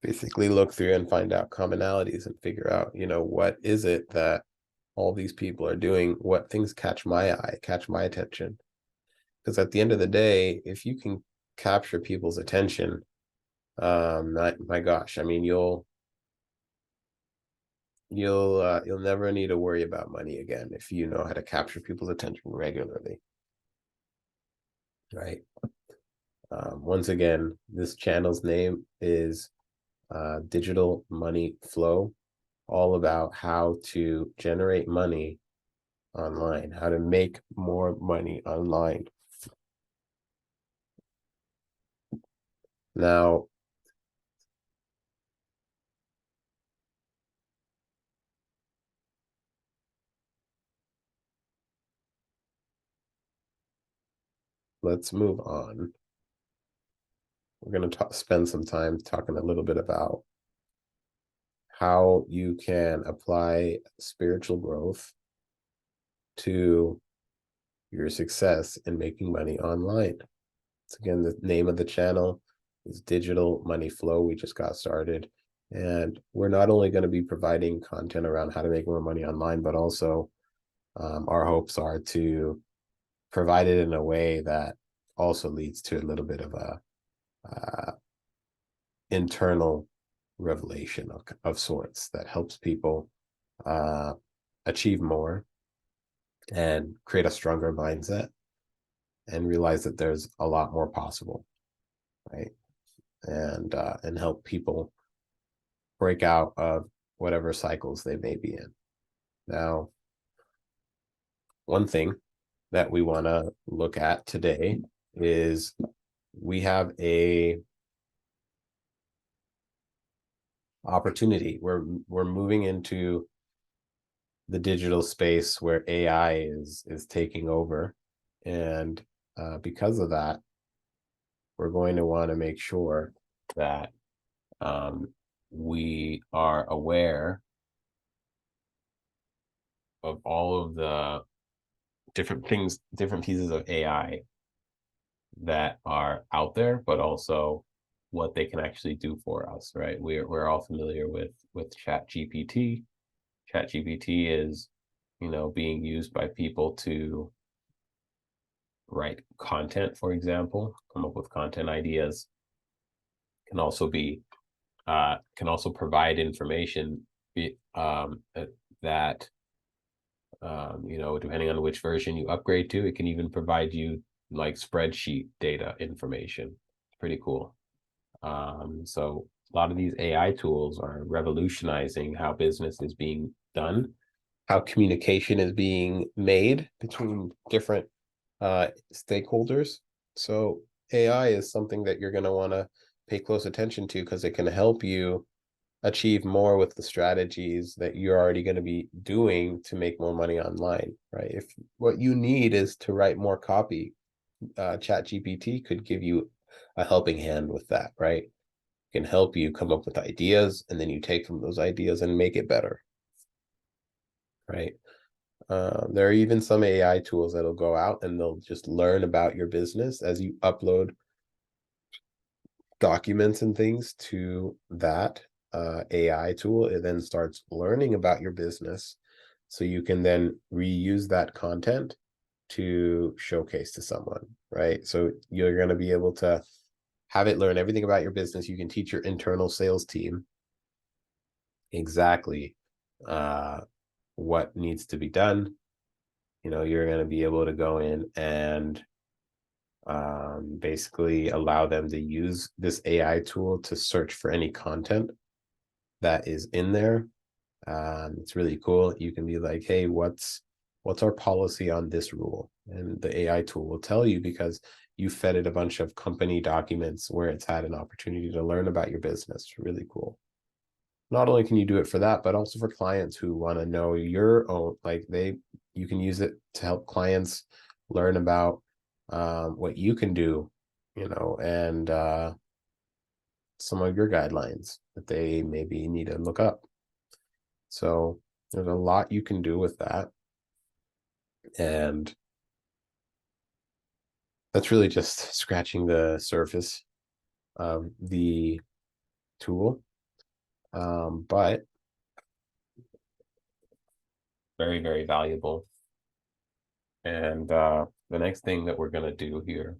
basically look through and find out commonalities and figure out, what is it that all these people are doing, what things catch my eye, catch my attention. Because at the end of the day, if you can capture people's attention, my gosh, I mean, you'll never need to worry about money again if you know how to capture people's attention regularly, right? Once again, this channel's name is Digital Money Flow, all about how to generate money online, how to make more money online. Now, let's move on. We're going to spend some time talking a little bit about how you can apply spiritual growth to your success in making money online. So again, the name of the channel is Digital Money Flow. We just got started. And we're not only going to be providing content around how to make more money online, but also our hopes are to provide it in a way that also leads to a little bit of a internal revelation of sorts that helps people achieve more and create a stronger mindset and realize that there's a lot more possible, right? And help people break out of whatever cycles they may be in. Now, one thing that we want to look at today is we have a opportunity. We're moving into the digital space where AI is taking over, and because of that, we're going to want to make sure that we are aware of all of the different things, different pieces of AI that are out there, but also what they can actually do for us, right? We're all familiar with ChatGPT. ChatGPT is, being used by people to write content, for example, come up with content ideas. Can also provide information that depending on which version you upgrade to, it can even provide you like spreadsheet data information. It's pretty cool. So a lot of these AI tools are revolutionizing how business is being done, how communication is being made between different stakeholders. So AI is something that you're going to want to pay close attention to because it can help you achieve more with the strategies that you're already going to be doing to make more money online, right? If what you need is to write more copy, ChatGPT could give you a helping hand with that, right? It can help you come up with ideas, and then you take from those ideas and make it better, right? There are even some AI tools that'll go out and they'll just learn about your business as you upload documents and things to that AI tool. It then starts learning about your business, so you can then reuse that content to showcase to someone, right? So you're going to be able to have it learn everything about your business. You can teach your internal sales team exactly what needs to be done. You're going to be able to go in and basically allow them to use this AI tool to search for any content that is in there. It's really cool. You can be like, hey, what's what's our policy on this rule? And the AI tool will tell you because you fed it a bunch of company documents where it's had an opportunity to learn about your business. Really cool. Not only can you do it for that, but also for clients who want to know your own, like you can use it to help clients learn about what you can do, and some of your guidelines that they maybe need to look up. So there's a lot you can do with that. And that's really just scratching the surface of the tool. But very, very valuable. And the next thing that we're going to do here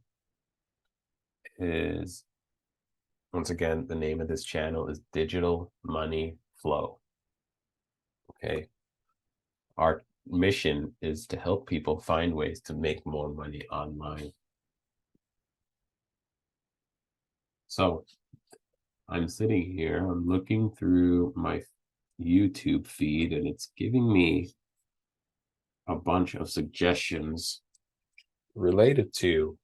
is, once again, the name of this channel is Digital Money Flow. Okay. Our mission is to help people find ways to make more money online. So I'm sitting here, I'm looking through my YouTube feed, and it's giving me a bunch of suggestions related to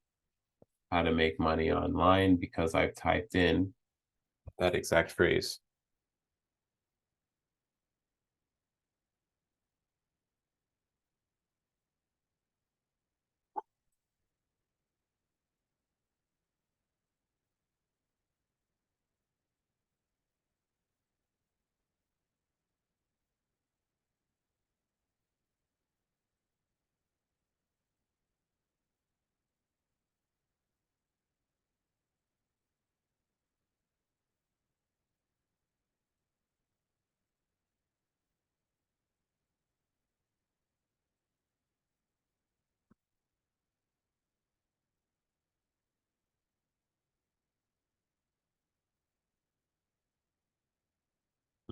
how to make money online because I've typed in that exact phrase.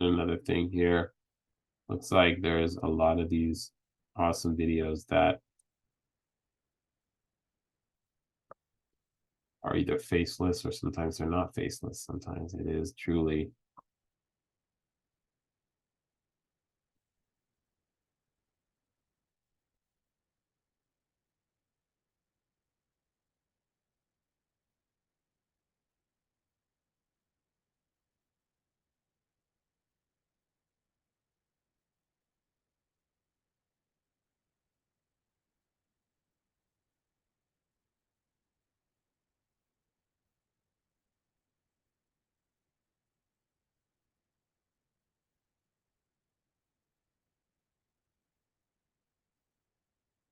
Another thing here, looks like there's a lot of these awesome videos that are either faceless or sometimes they're not faceless. Sometimes it is truly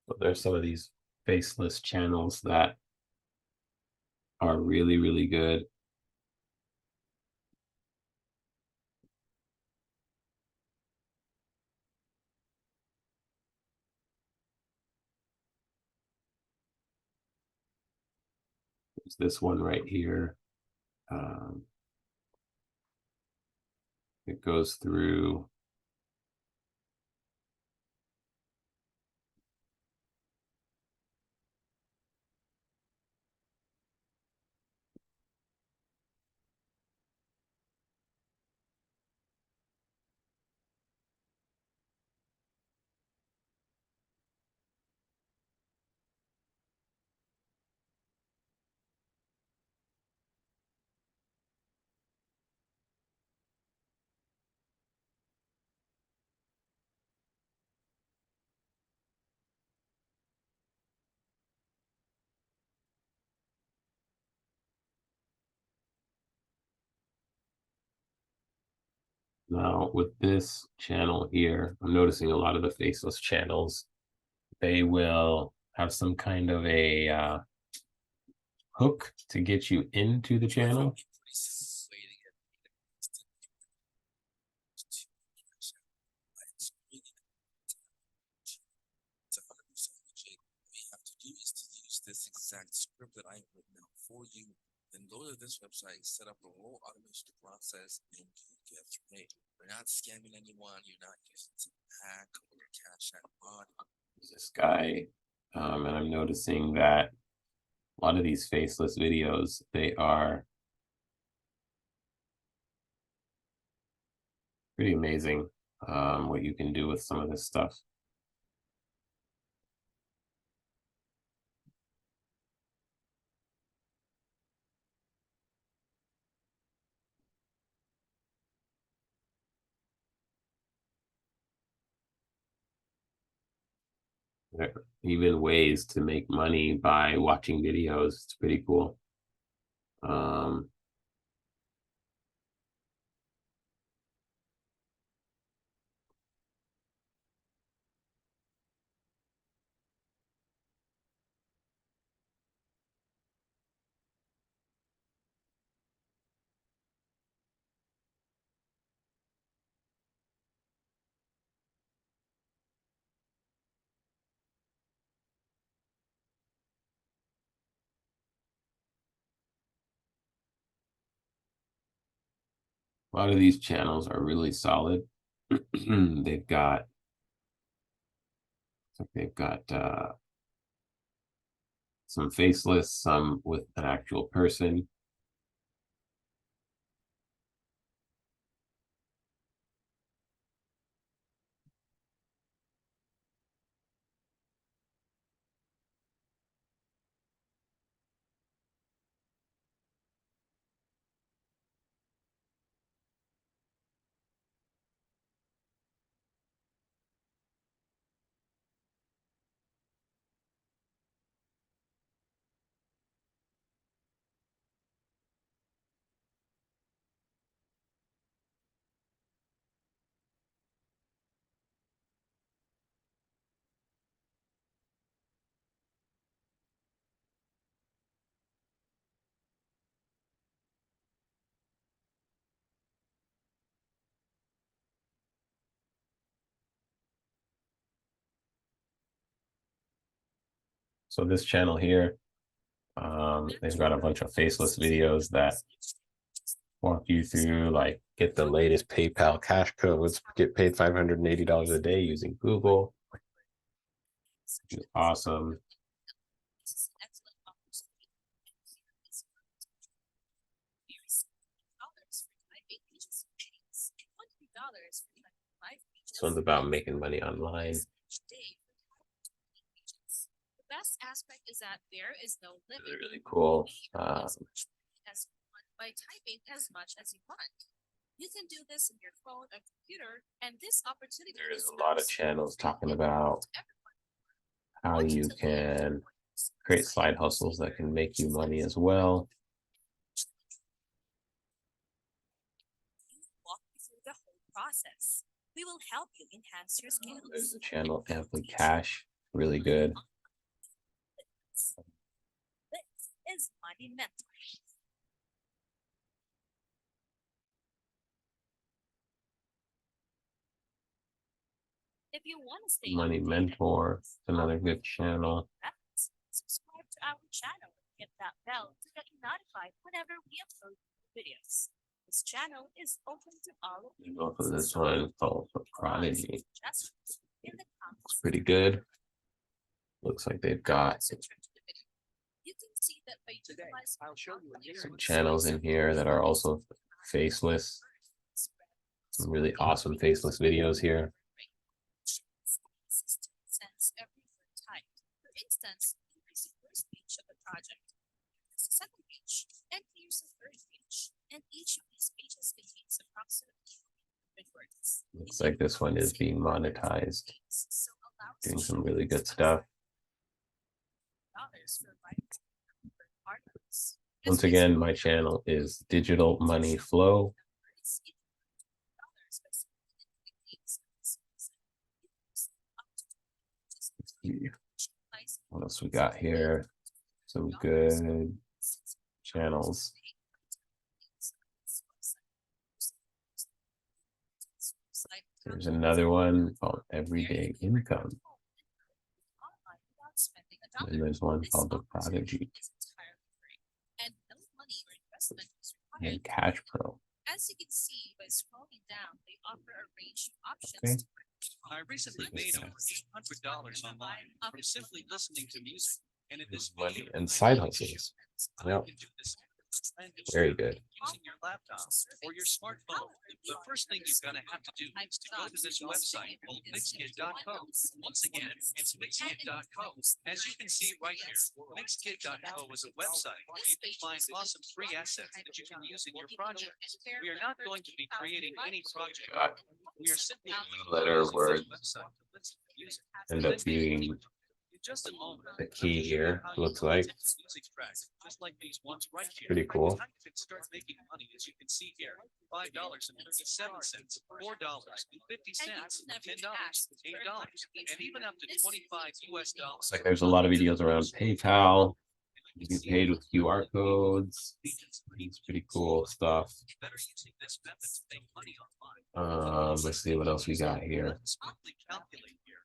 but there's some of these faceless channels that are really, really good. There's this one right here. It goes through now with this channel here, I'm noticing a lot of the faceless channels, they will have some kind of a hook to get you into the channel. This exact script that I have written out for you, then go to this website, set up a whole automation process, and you get paid. You're not scamming anyone. You're not using some hack or cash app bot. This guy, and I'm noticing that a lot of these faceless videos, they are pretty amazing what you can do with some of this stuff. Even ways to make money by watching videos. It's pretty cool. A lot of these channels are really solid. They've got some faceless, some with an actual person. So this channel here, they've got a bunch of faceless videos that walk you through, like, get the latest PayPal cash codes, get paid $580 a day using Google. Which is awesome. This one's about making money online. The best aspect is that there is no limit. Really cool. By typing as much as you want. You can do this in your phone or computer, and this opportunity. There's a lot of channels talking about how you can create side hustles that can make you money as well. Walk you through the whole process. We will help you enhance your skills. There's a channel, Amply Cash, really good. This is Money Mentor. If you want to stay Money updated, Mentor, another good channel. subscribe to our channel and hit that bell to get notified whenever we upload videos. This channel is open to all of you. Also, this one called Prodigy. Suggestions in the comments. It's pretty good. Looks like they've got You can see that by utilizing I'll show you a some channels in here that are also faceless. Some really awesome faceless videos here. Sense every word typed. For instance, here's the first page of the project. Here's the second page, and here's the third page. And each of these pages contains approximately 100 words. Looks like this one is being monetized. So allow Doing some really good stuff. dollars for writing for articles. Once again, my channel is Digital Money Flow. What else we got here? Some good channels. There's another one called Everyday Income. And there's one called The Prodigy and Cash Pro. As you can see by scrolling down, they offer a range of options. Okay. I recently made over $800 online from simply listening to music, and it is Money and side hustles. Yeah, very good. using your laptop or your smartphone. The first thing you're gonna have to do is to go to this website called Mixkit.co. Once again, it's Mixkit.co. As you can see right here, Mixkit.co is a website where you can find awesome free assets that you can use in your project. We are not going to be creating any project. We are simply Letter words website to list music. end up being Just a moment. the key here, looks like. Music tracks, just like these ones right here. Pretty cool. How you can start making money, as you can see here. $5.37, $4.50, never $10, ask $8, and even up to $25 US. Looks like there's a lot of videos around PayPal. You can pay with QR codes. It's pretty cool stuff. Better using this method to make money online. Let's see what else we got here. Smoothly calculate here.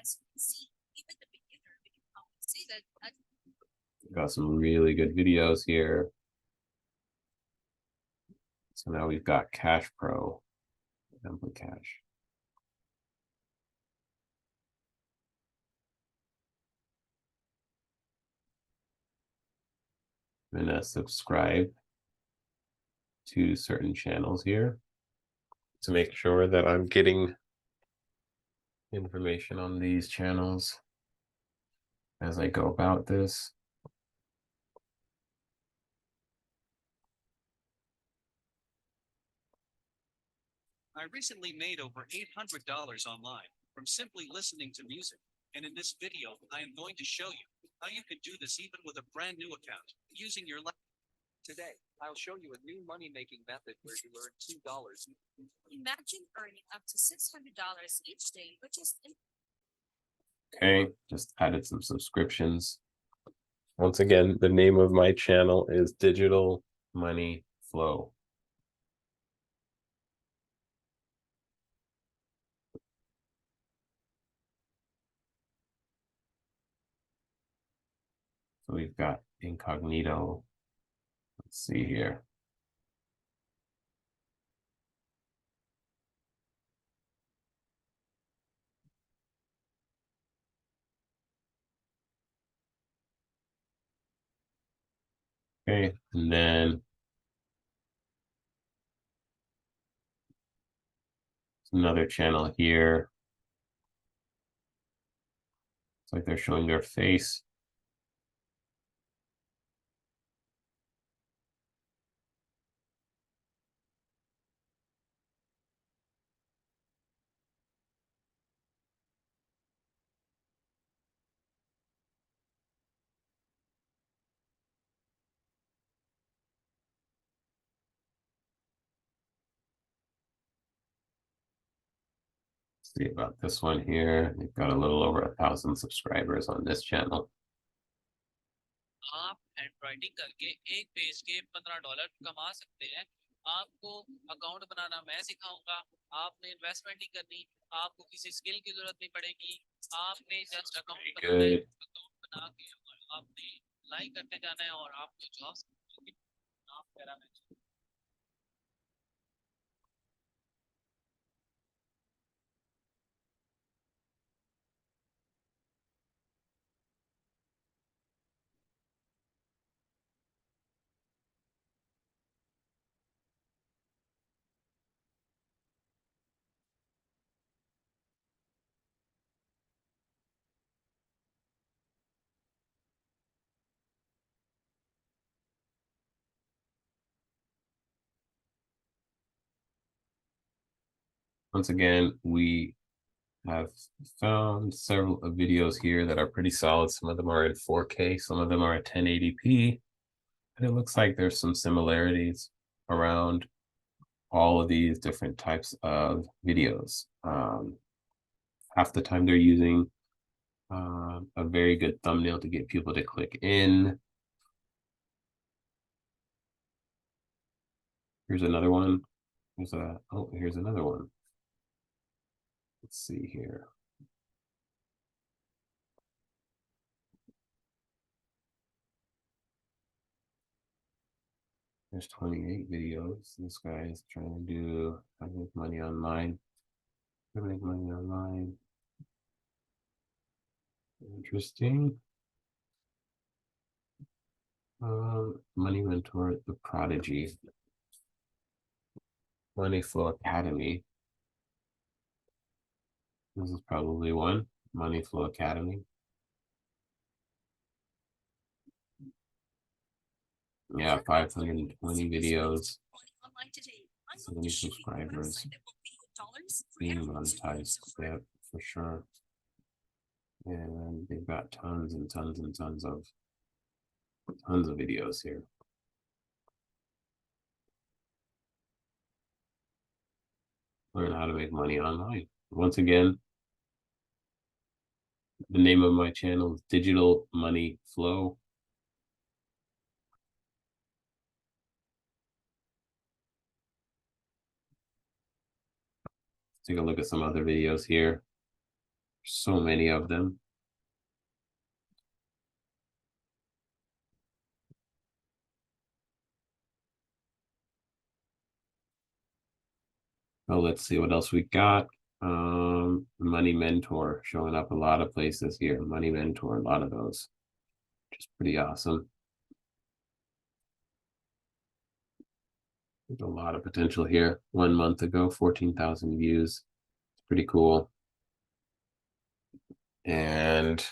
As you can see, even the beginner can say that Got some really good videos here. So now we've got Cash Pro, Template Cash. I'm gonna subscribe to certain channels here to make sure that I'm getting information on these channels as I go about this. I recently made over $800 online from simply listening to music. And in this video, I am going to show you how you can do this even with a brand new account using your laptop. Today, I'll show you a new money-making method where you earn $2. imagine earning up to $600 each day, which is Okay, just added some subscriptions. Once again, the name of my channel is Digital Money Flow. So we've got incognito. Let's see here. Okay, and then another channel here. It's like they're showing their face. See about this one here. They've got a little over 1,000 subscribers on this channel. आप handwriting करके एक page के $15 कमा सकते हैं। आपको account बनाना मैं सिखाऊंगा। आपने इन्वेस्टमेंट नहीं करनी, आपको किसी स्किल की जरूरत नहीं पड़ेगी। आपने जस्ट अकाउंट बनाना है, अकाउंट बना के आपने लाइक करते जाना है और आपको जॉब्स आप parameter. Once again, we have found several videos here that are pretty solid. Some of them are in 4K, some of them are at 1080p. And it looks like there's some similarities around all of these different types of videos. Half the time they're using a very good thumbnail to get people to click in. Here's another one. Here's another one. Let's see here. There's 28 videos. This guy is trying to do how to make money online. How to make money online. Interesting. Money Mentor, The Prodigy. Money Flow Academy. This is probably one. Money Flow Academy. Yeah, 520 videos. 70 subscribers. Being monetized, yeah, for sure. And they've got tons and tons and tons of videos here. Learn how to make money online. Once again, the name of my channel is Digital Money Flow. Take a look at some other videos here. So many of them. Oh, let's see what else we got. Money Mentor showing up a lot of places here. Money Mentor, a lot of those, which is pretty awesome. There's a lot of potential here. 1 month ago, 14,000 views. It's pretty cool. And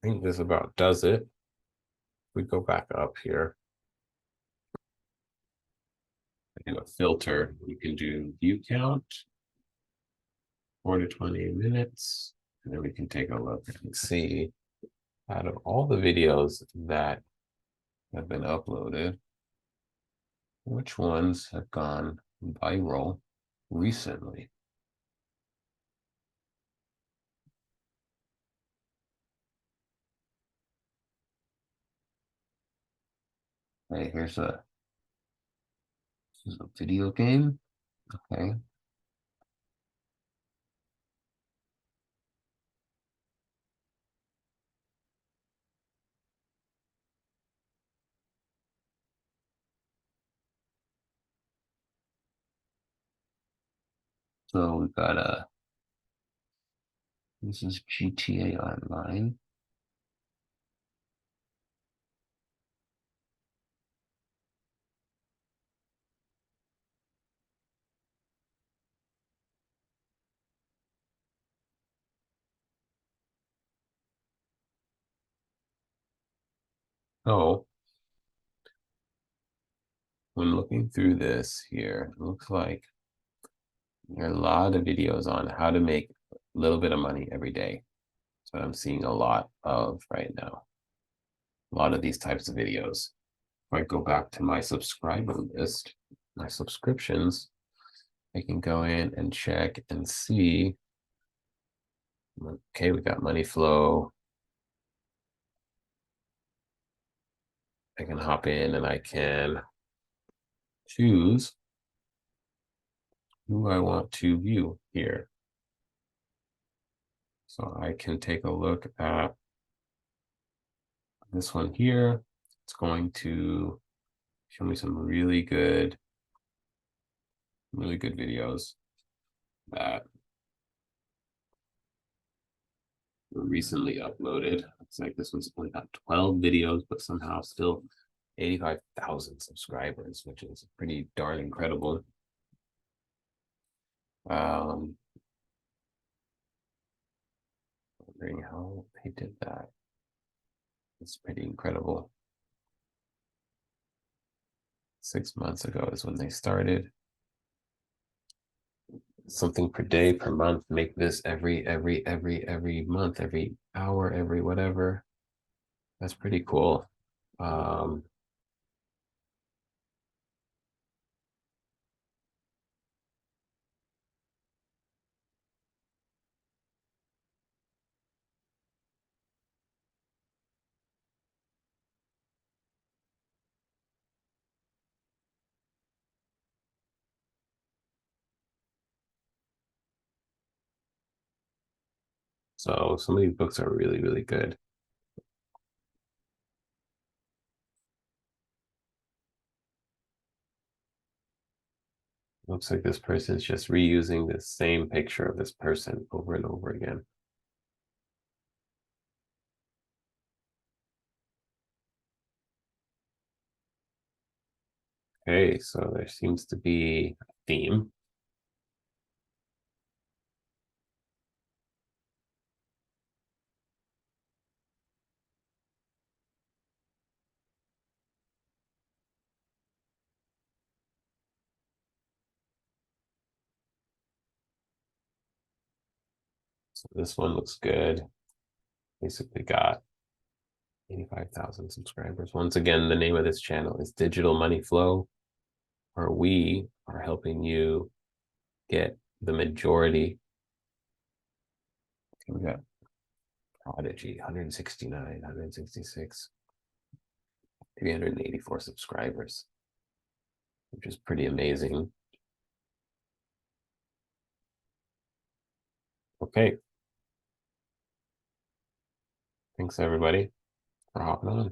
I think this about does it. We go back up here. I do a filter. You can do view count, 4 to 20 minutes. And then we can take a look and see out of all the videos that have been uploaded, which ones have gone viral recently. Hey, here's a video game. Okay. So we've got this is GTA Online. So when looking through this here, it looks like there are a lot of videos on how to make a little bit of money every day. So I'm seeing a lot of right now. A lot of these types of videos. If I go back to my subscriber list, my subscriptions, I can go in and check and see. Okay, we got Money Flow. I can hop in and I can choose who I want to view here. So I can take a look at this one here. It's going to show me some really good videos that were recently uploaded. Looks like this one's only got 12 videos, but somehow still 85,000 subscribers, which is pretty darn incredible. Wondering how they did that. It's pretty incredible. 6 months ago is when they started. Something per day, per month, make this every month, every hour, every whatever. That's pretty cool. So some of these books are really, really good. Looks like this person's just reusing the same picture of this person over and over again. Okay, so there seems to be a theme. So this one looks good. Basically got 85,000 subscribers. Once again, the name of this channel is Digital Money Flow, where we are helping you get the majority. We got Prodigy, 169, 166, 384 subscribers, which is pretty amazing. Okay. Thanks everybody for hopping on.